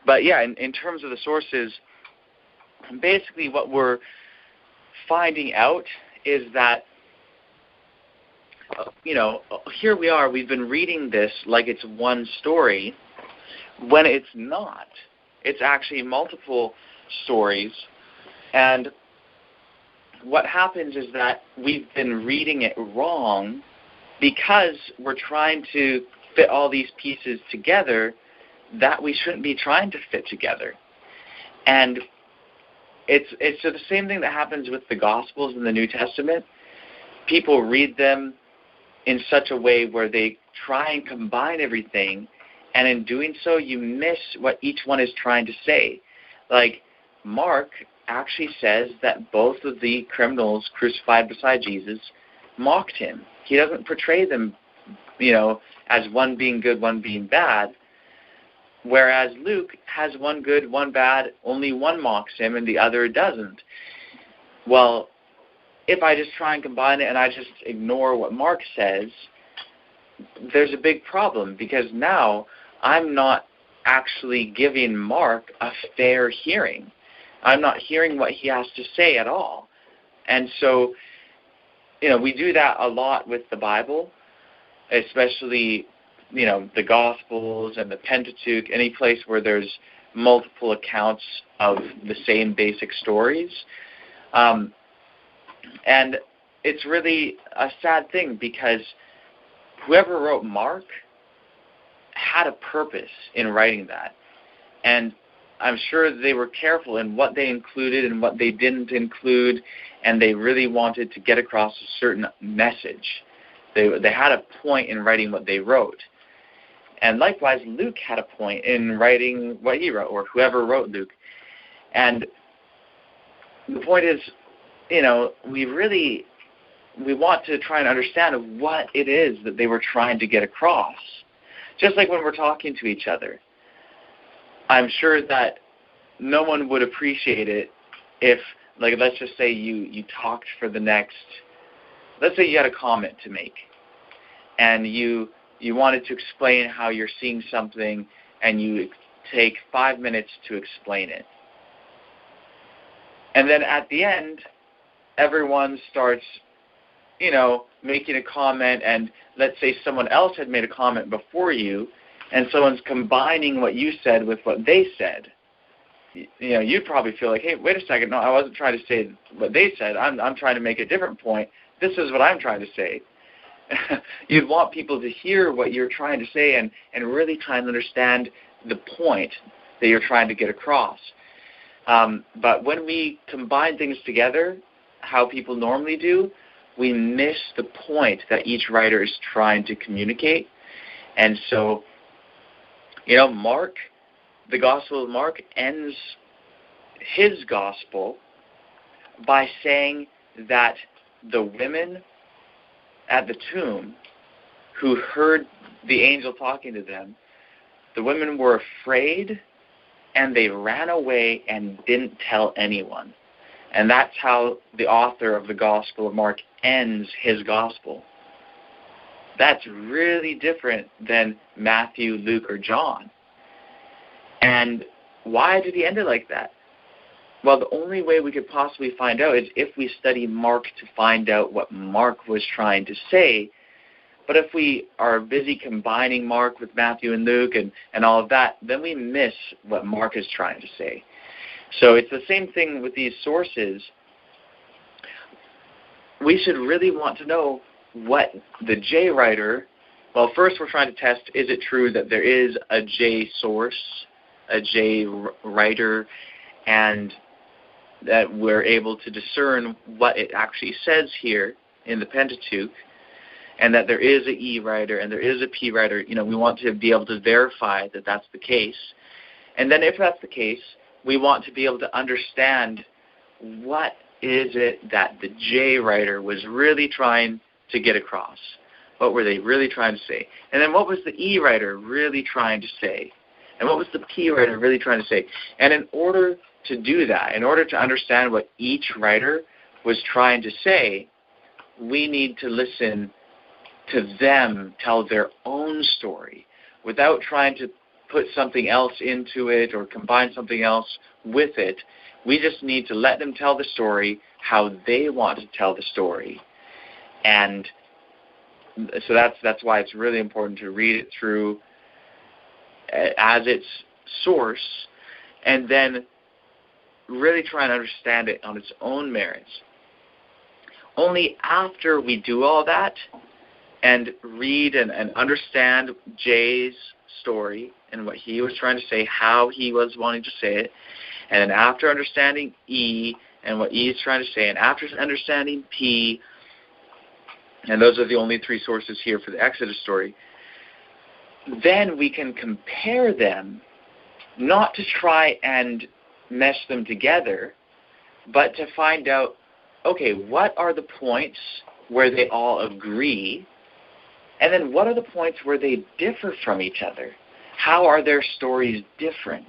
A: But yeah, in terms of the sources, basically what we're finding out is that, here we are, we've been reading this like it's one story, when it's not. It's actually multiple stories. And what happens is that we've been reading it wrong because we're trying to fit all these pieces together that we shouldn't be trying to fit together. And it's the same thing that happens with the Gospels in the New Testament. People read them in such a way where they try and combine everything, and in doing so, you miss what each one is trying to say. Like, Mark actually says that both of the criminals crucified beside Jesus mocked him. He doesn't portray them, as one being good, one being bad, whereas Luke has one good, one bad, only one mocks him and the other doesn't. Well, if I just try and combine it and I just ignore what Mark says, there's a big problem, because now I'm not actually giving Mark a fair hearing. I'm not hearing what he has to say at all. And so, we do that a lot with the Bible, especially, the Gospels and the Pentateuch, any place where there's multiple accounts of the same basic stories. And it's really a sad thing, because whoever wrote Mark had a purpose in writing that. And I'm sure they were careful in what they included and what they didn't include, and they really wanted to get across a certain message. They had a point in writing what they wrote. And likewise, Luke had a point in writing what he wrote, or whoever wrote Luke. And the point is, we want to try and understand what it is that they were trying to get across. Just like when we're talking to each other. I'm sure that no one would appreciate it if, let's just say you talked for the next, let's say you had a comment to make, and you wanted to explain how you're seeing something, and you take 5 minutes to explain it. And then at the end, everyone starts, making a comment, and let's say someone else had made a comment before you, and someone's combining what you said with what they said. You'd probably feel like, hey, wait a second, no, I wasn't trying to say what they said. I'm trying to make a different point. This is what I'm trying to say. You'd want people to hear what you're trying to say and really try and understand the point that you're trying to get across. But when we combine things together, how people normally do, we miss the point that each writer is trying to communicate. And so, Mark, the Gospel of Mark, ends his Gospel by saying that the women at the tomb who heard the angel talking to them, the women were afraid and they ran away and didn't tell anyone. And that's how the author of the Gospel of Mark ends his Gospel. That's really different than Matthew, Luke, or John. And why did he end it like that? Well, the only way we could possibly find out is if we study Mark to find out what Mark was trying to say. But if we are busy combining Mark with Matthew and Luke and all of that, then we miss what Mark is trying to say. So it's the same thing with these sources. We should really want to know what the J writer, well, first we're trying to test, is it true that there is a J source, a J writer, and that we're able to discern what it actually says here in the Pentateuch, and that there is a E writer and there is a P writer. We want to be able to verify that that's the case. And then if that's the case, we want to be able to understand what is it that the J writer was really trying to get across. What were they really trying to say? And then what was the E writer really trying to say? And what was the P writer really trying to say? And in order to do that, in order to understand what each writer was trying to say, we need to listen to them tell their own story without trying to put something else into it or combine something else with it. We just need to let them tell the story how they want to tell the story. And so that's why it's really important to read it through as its source, and then really try and understand it on its own merits. Only after we do all that and read and understand Jay's story and what he was trying to say, how he was wanting to say it, and then after understanding E and what E is trying to say, and after understanding P, and those are the only three sources here for the Exodus story, then we can compare them, not to try and mesh them together, but to find out, okay, what are the points where they all agree, and then what are the points where they differ from each other? How are their stories different?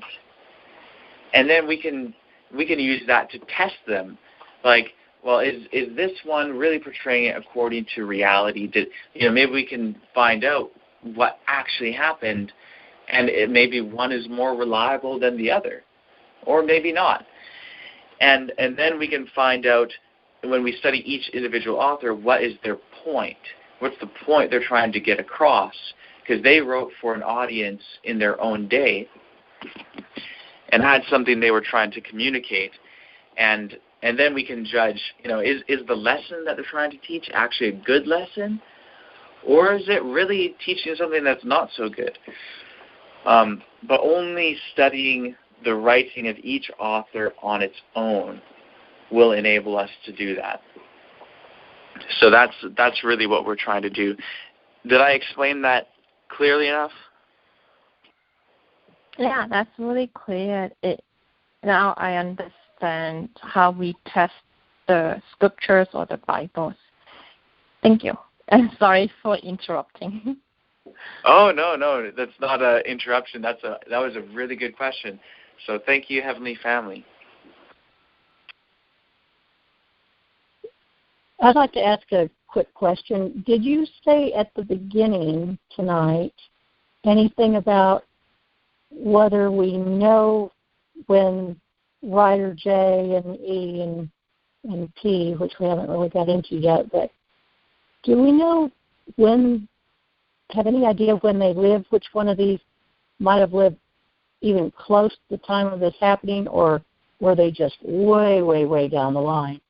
A: And then we can use that to test them. Like, well, is this one really portraying it according to reality? Maybe we can find out what actually happened, and maybe one is more reliable than the other, or maybe not. And then we can find out, when we study each individual author, what is their point? What's the point they're trying to get across? Because they wrote for an audience in their own day and had something they were trying to communicate. And then we can judge, is the lesson that they're trying to teach actually a good lesson? Or is it really teaching something that's not so good? But only studying the writing of each author on its own will enable us to do that. So that's really what we're trying to do. Did I explain that clearly enough?
E: Yeah, that's really clear. Now I understand how we test the scriptures or the Bibles. Thank you. And sorry for interrupting.
A: Oh, no, that's not an interruption. That was a really good question. So thank you, Heavenly Family.
D: I'd like to ask a quick question. Did you say at the beginning tonight anything about whether we know when writer J and E and P, which we haven't really got into yet, but do we know have any idea when they lived, which one of these might have lived even close to the time of this happening, or were they just way, way, way down the line?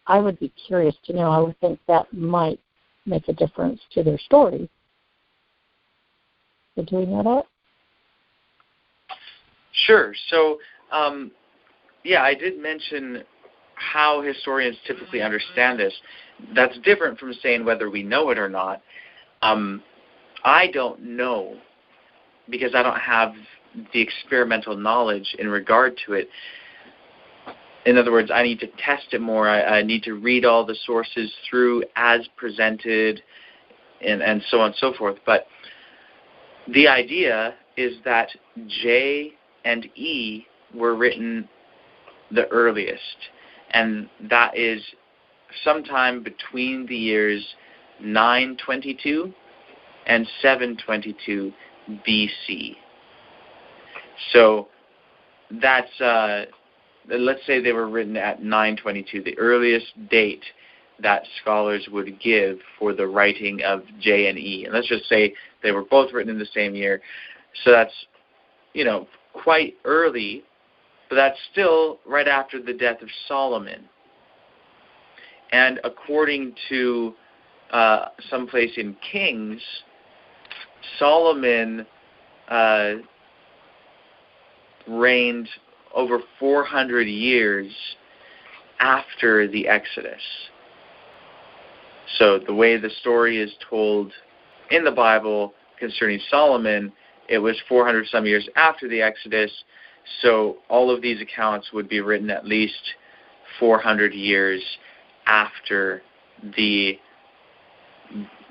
D: I would be curious to know. I would think that might make a difference to their story. But do we know that?
A: Sure. So, I did mention how historians typically understand this. That's different from saying whether we know it or not. I don't know, because I don't have the experimental knowledge in regard to it. In other words, I need to test it more. I need to read all the sources through as presented, and so on and so forth. But the idea is that J and E were written the earliest, and that is sometime between the years 922 and 722 BC. So that's, let's say they were written at 922, the earliest date that scholars would give for the writing of J and E. And let's just say they were both written in the same year. So that's, quite early, but that's still right after the death of Solomon. And according to someplace in Kings, Solomon reigned over 400 years after the Exodus. So the way the story is told in the Bible concerning Solomon, it was 400 some years after the Exodus. So all of these accounts would be written at least 400 years after the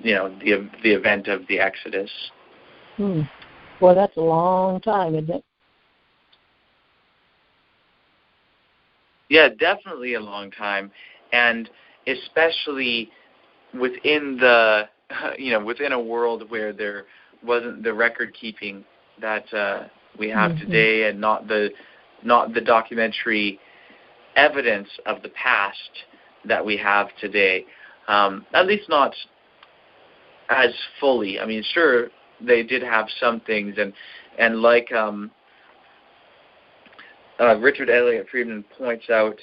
A: event of the Exodus.
D: Well, that's a long time, isn't it?
A: Yeah, definitely a long time. and especially within the within a world where there wasn't the record keeping that we have today, and not the documentary evidence of the past that we have today. At least not as fully. I mean, sure, they did have some things, and like Richard Elliott Friedman points out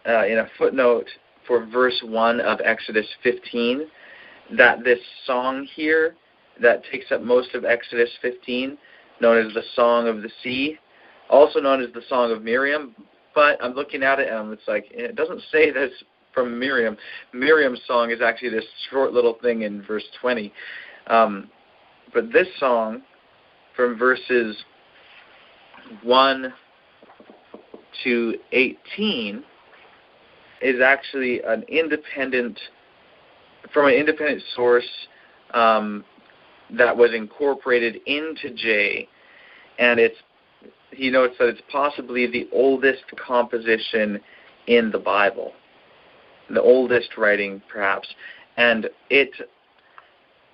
A: in a footnote for verse 1 of Exodus 15, that this song here that takes up most of Exodus 15, known as the Song of the Sea, also known as the Song of Miriam, but I'm looking at it and it's like, it doesn't say this from Miriam. Miriam's song is actually this short little thing in verse 20. But this song from verses 1 to 18 is actually from an independent source that was incorporated into J, and he notes that it's possibly the oldest composition in the Bible, the oldest writing perhaps. And it,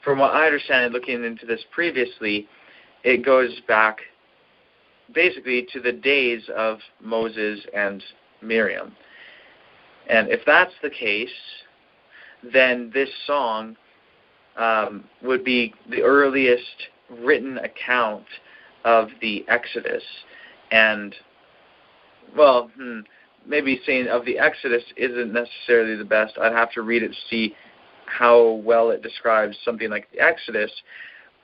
A: from what I understand, looking into this previously, it goes back basically to the days of Moses and Miriam. And if that's the case, then this song would be the earliest written account of the Exodus. And, well, maybe saying of the Exodus isn't necessarily the best. I'd have to read it to see how well it describes something like the Exodus,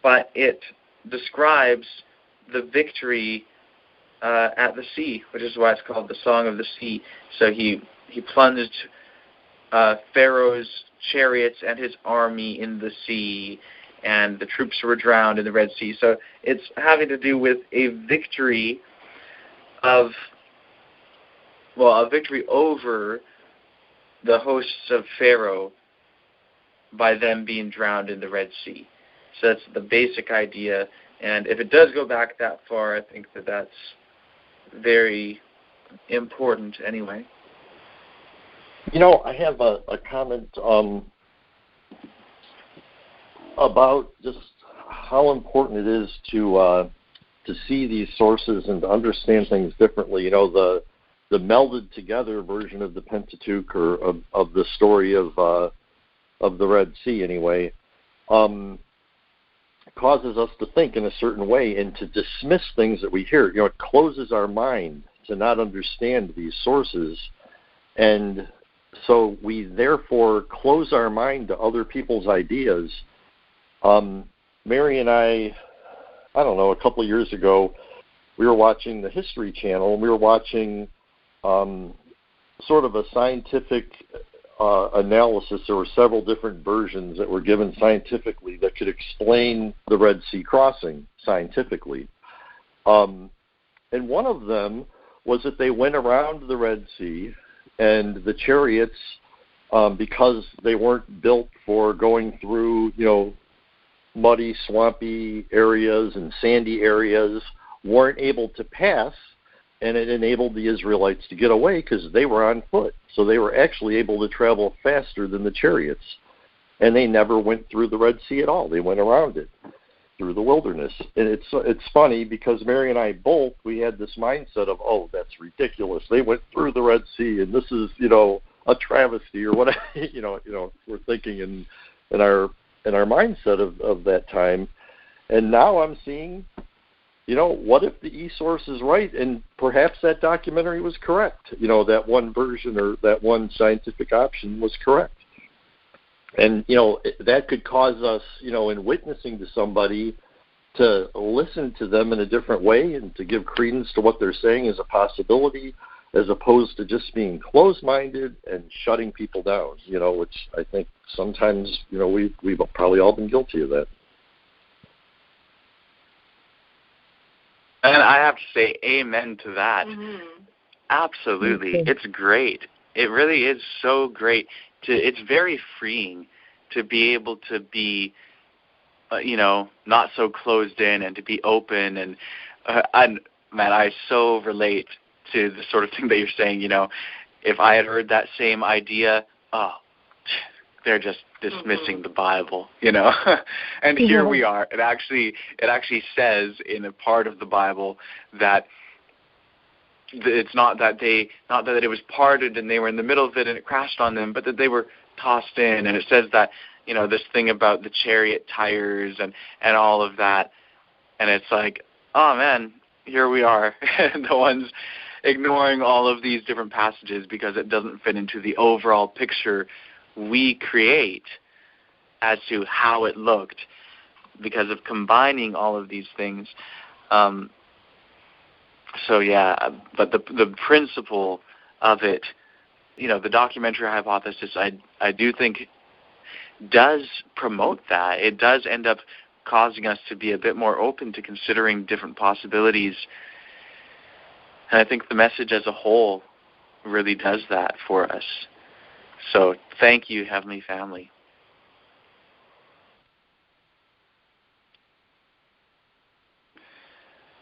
A: but it describes the victory at the sea, which is why it's called the Song of the Sea. So he plunged Pharaoh's chariots and his army in the sea, and the troops were drowned in the Red Sea. So it's having to do with a victory over the hosts of Pharaoh by them being drowned in the Red Sea. So that's the basic idea. And if it does go back that far, I think that that's very important anyway.
C: I have a comment about just how important it is to see these sources and to understand things differently. The melded together version of the Pentateuch, or of the story of the Red Sea anyway, causes us to think in a certain way and to dismiss things that we hear. It closes our mind to not understand these sources, and so we therefore close our mind to other people's ideas. Mary and I don't know, a couple of years ago, we were watching the History Channel, and we were watching sort of a scientific analysis. There were several different versions that were given scientifically that could explain the Red Sea crossing scientifically. And one of them was that they went around the Red Sea, and the chariots, because they weren't built for going through, muddy, swampy areas and sandy areas, weren't able to pass, and it enabled the Israelites to get away because they were on foot. So they were actually able to travel faster than the chariots, and they never went through the Red Sea at all. They went around it through the wilderness. And it's funny because Mary and I both, we had this mindset of, oh, that's ridiculous. They went through the Red Sea, and this is, a travesty or whatever. We're thinking in our mindset of that time. And now I'm seeing, what if the e-source is right, and perhaps that documentary was correct? That one version or that one scientific option was correct. And, that could cause us, in witnessing to somebody, to listen to them in a different way and to give credence to what they're saying as a possibility, as opposed to just being closed-minded and shutting people down, which I think sometimes, we've probably all been guilty of that.
A: And I have to say amen to that.
B: Mm-hmm.
A: Absolutely. It's great. It really is so great. It's very freeing to be able to be, not so closed in, and to be open. And man, I so relate to the sort of thing that you're saying. if I had heard that same idea, they're just dismissing the Bible, And here we are. It actually says in a part of the Bible that it's not that it was parted and they were in the middle of it and it crashed on them, but that they were tossed in. And it says that, this thing about the chariot tires and all of that. And it's like, oh man, here we are, the ones ignoring all of these different passages because it doesn't fit into the overall picture we create as to how it looked because of combining all of these things. So yeah, but the principle of it, the documentary hypothesis, I do think does promote that. It does end up causing us to be a bit more open to considering different possibilities. And I think the message as a whole really does that for us. So thank you, Heavenly Family.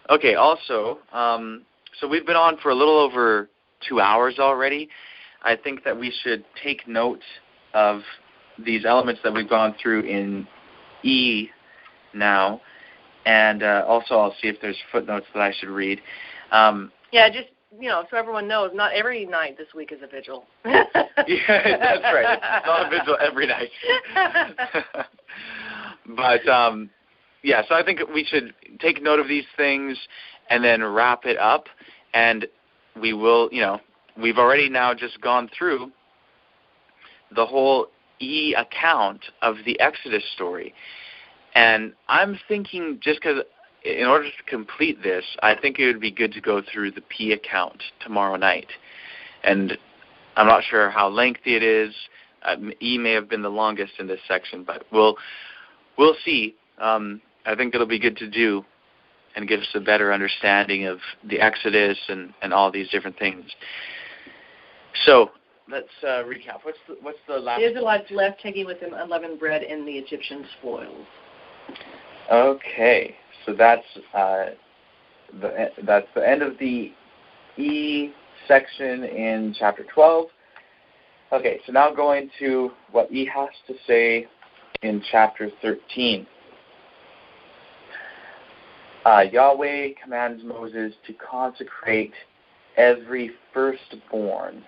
A: Okay, also, so we've been on for a little over 2 hours already. I think that we should take note of these elements that we've gone through in E now, and also I'll see if there's footnotes that I should read.
B: Just, so everyone knows, not every night this week is a vigil.
A: Yeah, that's right. It's not a vigil every night. But, so I think we should take note of these things and then wrap it up, and we will, we've already now just gone through the whole E account of the Exodus story. And I'm thinking, just because in order to complete this, I think it would be good to go through the P account tomorrow night. And I'm not sure how lengthy it is. E may have been the longest in this section, but we'll see. I think it'll be good to do and give us a better understanding of the Exodus and all these different things. So let's recap. What's the last?
B: The Israelites left, taking with them unleavened bread and the Egyptian spoils.
A: Okay, so that's the end of the E section in chapter 12. Okay, so now going to what E has to say in chapter 13. Yahweh commands Moses to consecrate every firstborn.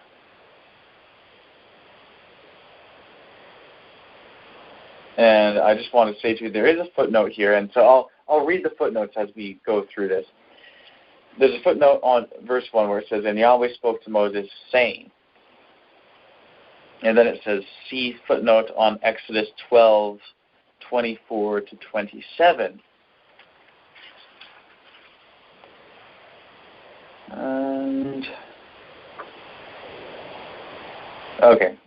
A: And I just want to say to you, there is a footnote here, and so I'll read the footnotes as we go through this. There's a footnote on verse 1 where it says, "And Yahweh spoke to Moses, saying," and then it says, see footnote on Exodus 12:24 to 27.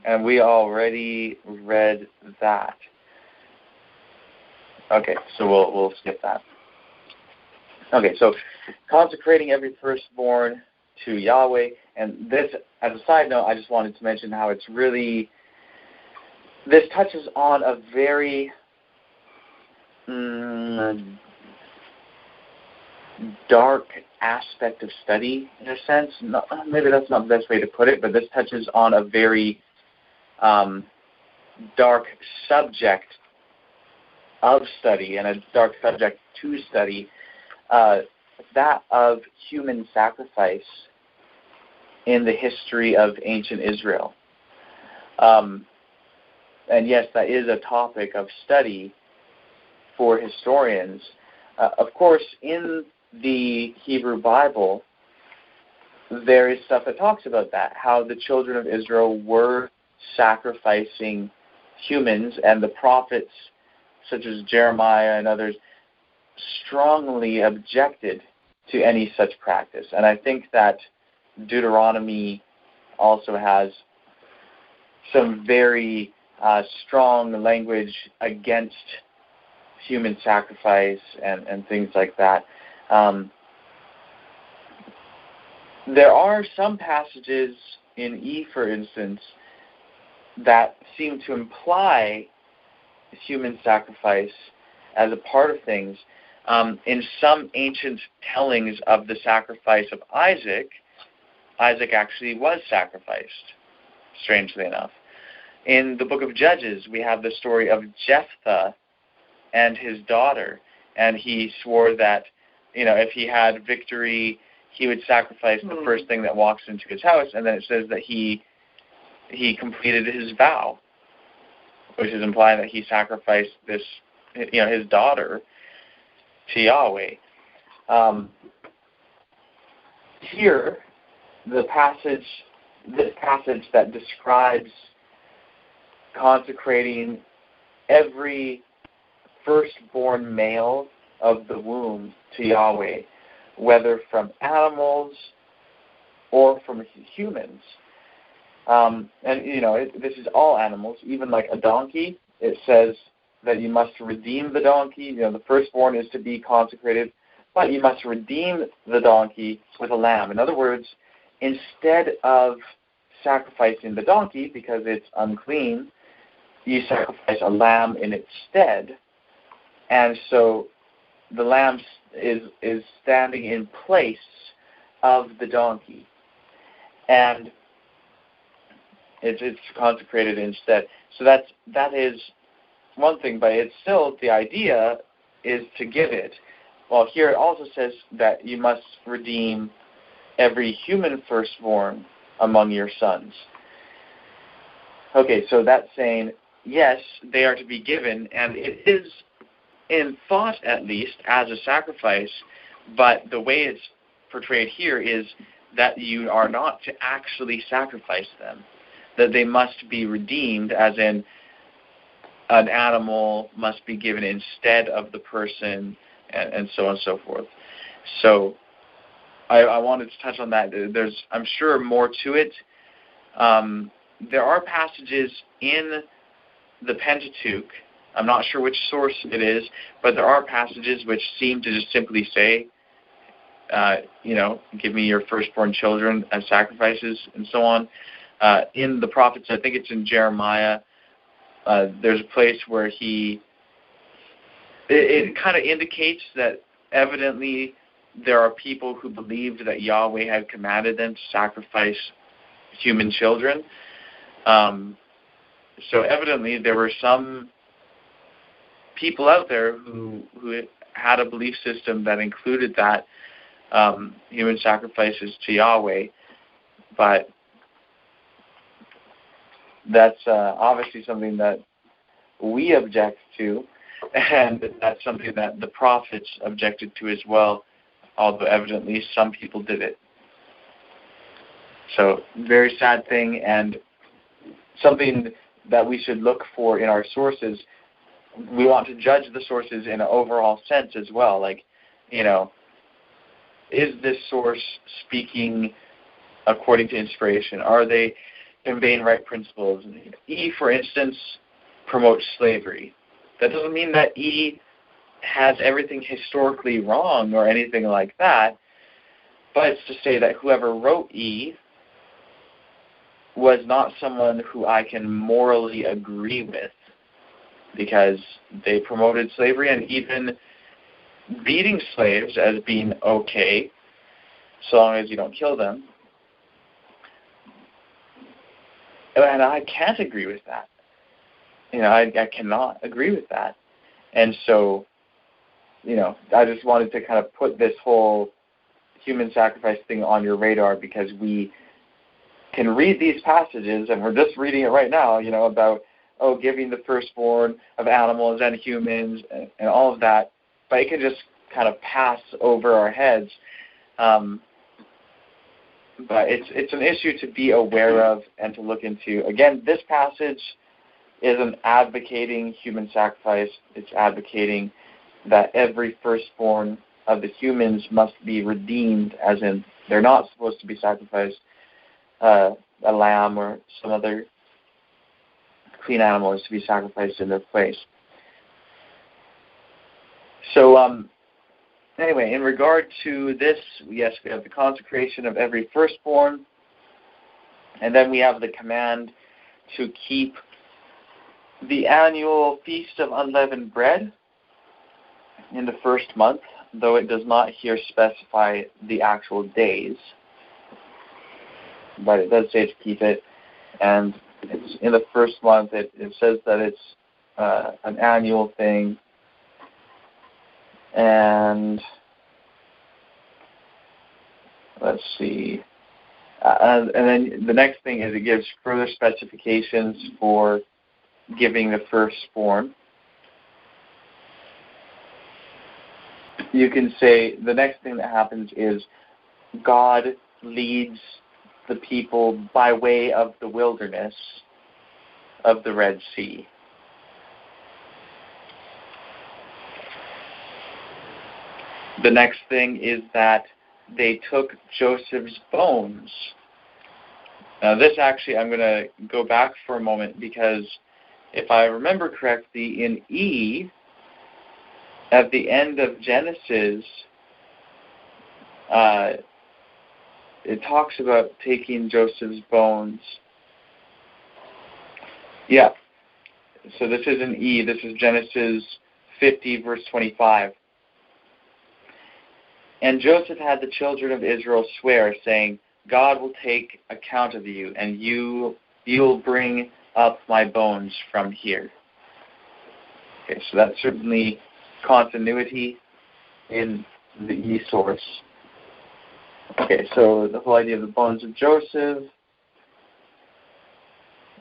A: And we already read that. Okay, so we'll skip that. Okay, so consecrating every firstborn to Yahweh, and this, as a side note, I just wanted to mention how it's really, this touches on a very dark aspect of study, in a sense. Maybe that's not the best way to put it, but this touches on a very dark subject of study and a dark subject to study, that of human sacrifice in the history of ancient Israel. And yes, that is a topic of study for historians. Of course, in the Hebrew Bible, there is stuff that talks about that, how the children of Israel were sacrificing humans, and the prophets, such as Jeremiah and others, strongly objected to any such practice. And I think that Deuteronomy also has some very strong language against human sacrifice and things like that. There are some passages in E, for instance, that seem to imply human sacrifice as a part of things. In some ancient tellings of the sacrifice of Isaac, Isaac actually was sacrificed, strangely enough. In the book of Judges, we have the story of Jephthah and his daughter, and he swore that, if he had victory, he would sacrifice the first thing that walks into his house, and then it says that he completed his vow, which is implying that he sacrificed his daughter to Yahweh. Here, this passage that describes consecrating every firstborn male of the womb to Yahweh, whether from animals or from humans. This is all animals, even like a donkey. It says that you must redeem the donkey. The firstborn is to be consecrated, but you must redeem the donkey with a lamb. In other words, instead of sacrificing the donkey because it's unclean, you sacrifice a lamb in its stead. And so the lamb is standing in place of the donkey. And it's consecrated instead. So that is one thing, but it's still, the idea is to give it. Well, here it also says that you must redeem every human firstborn among your sons. Okay, so that's saying, yes, they are to be given, and it is in thought, at least, as a sacrifice, but the way it's portrayed here is that you are not to actually sacrifice them, that they must be redeemed, as in an animal must be given instead of the person, and so on and so forth. So I wanted to touch on that. There's, I'm sure, more to it. There are passages in the Pentateuch, I'm not sure which source it is, but there are passages which seem to just simply say, give me your firstborn children as sacrifices, and so on. In the prophets, I think it's in Jeremiah, there's a place where it kind of indicates that evidently there are people who believed that Yahweh had commanded them to sacrifice human children. So evidently there were some people out there who had a belief system that included that, human sacrifices to Yahweh, but that's obviously something that we object to, and that's something that the prophets objected to as well, although evidently some people did it. So, very sad thing, and something that we should look for in our sources. We want to judge the sources in an overall sense as well. Like, is this source speaking according to inspiration? Are they conveying right principles? E, for instance, promotes slavery. That doesn't mean that E has everything historically wrong or anything like that, but it's to say that whoever wrote E was not someone who I can morally agree with, because they promoted slavery and even beating slaves as being okay, so long as you don't kill them. And I can't agree with that. I cannot agree with that. And so, I just wanted to kind of put this whole human sacrifice thing on your radar, because we can read these passages, and we're just reading it right now, about, giving the firstborn of animals and humans and all of that, but it can just kind of pass over our heads. But it's an issue to be aware of and to look into. Again, this passage isn't advocating human sacrifice. It's advocating that every firstborn of the humans must be redeemed, as in they're not supposed to be sacrificed. A lamb or some other clean animal is to be sacrificed in their place. So, anyway, in regard to this, yes, we have the consecration of every firstborn, and then we have the command to keep the annual Feast of Unleavened Bread in the first month, though it does not here specify the actual days. but it does say to keep it. And it's in the first month. It says that it's an annual thing. And let's see. And then the next thing is it gives further specifications for giving the firstborn. You can say the next thing that happens is God leads the people by way of the wilderness of the Red Sea. The next thing is that they took Joseph's bones. Now this actually, I'm going to go back for a moment, because if I remember correctly, in E, at the end of Genesis, it talks about taking Joseph's bones. Yeah. So this is in E. This is Genesis 50, verse 25. And Joseph had the children of Israel swear, saying, God will take account of you, and you'll bring up my bones from here. Okay, so that's certainly continuity in the E source. Okay, so the whole idea of the bones of Joseph.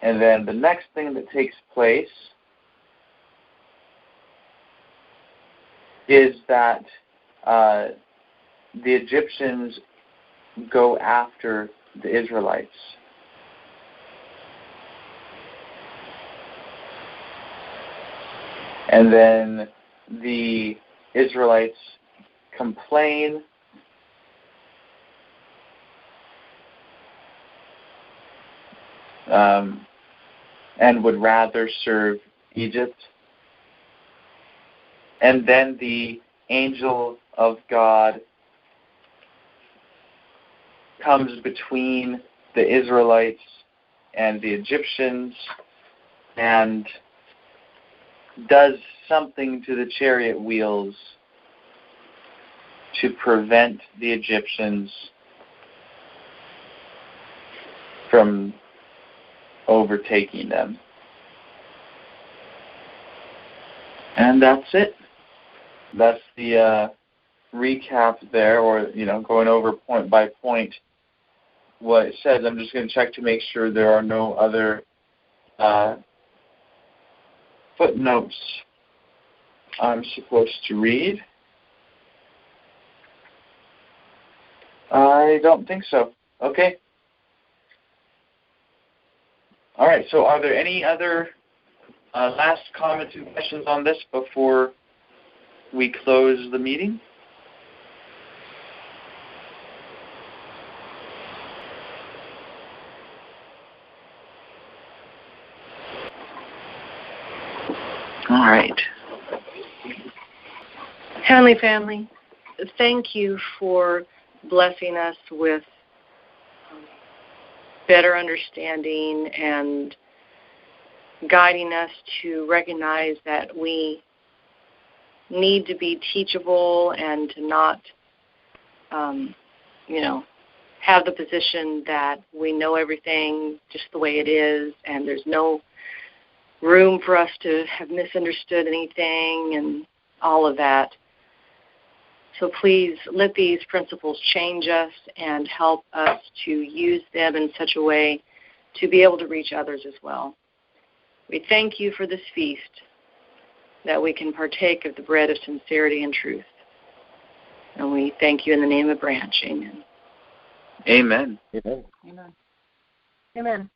A: And then the next thing that takes place is that the Egyptians go after the Israelites. And then the Israelites complain. And would rather serve Egypt. And then the angel of God comes between the Israelites and the Egyptians and does something to the chariot wheels to prevent the Egyptians from overtaking them. And that's it. That's the recap there, or, going over point by point what it says. I'm just going to check to make sure there are no other footnotes I'm supposed to read. I don't think so. Okay. All right, so are there any other last comments and questions on this before we close the meeting? All right.
B: Heavenly Family, thank you for blessing us with better understanding and guiding us to recognize that we need to be teachable and to not, have the position that we know everything just the way it is, and there's no room for us to have misunderstood anything and all of that. So please let these principles change us and help us to use them in such a way to be able to reach others as well. We thank you for this feast, that we can partake of the bread of sincerity and truth. And we thank you in the name of Branch. Amen.
A: Amen.
C: Amen.
D: Amen. Amen.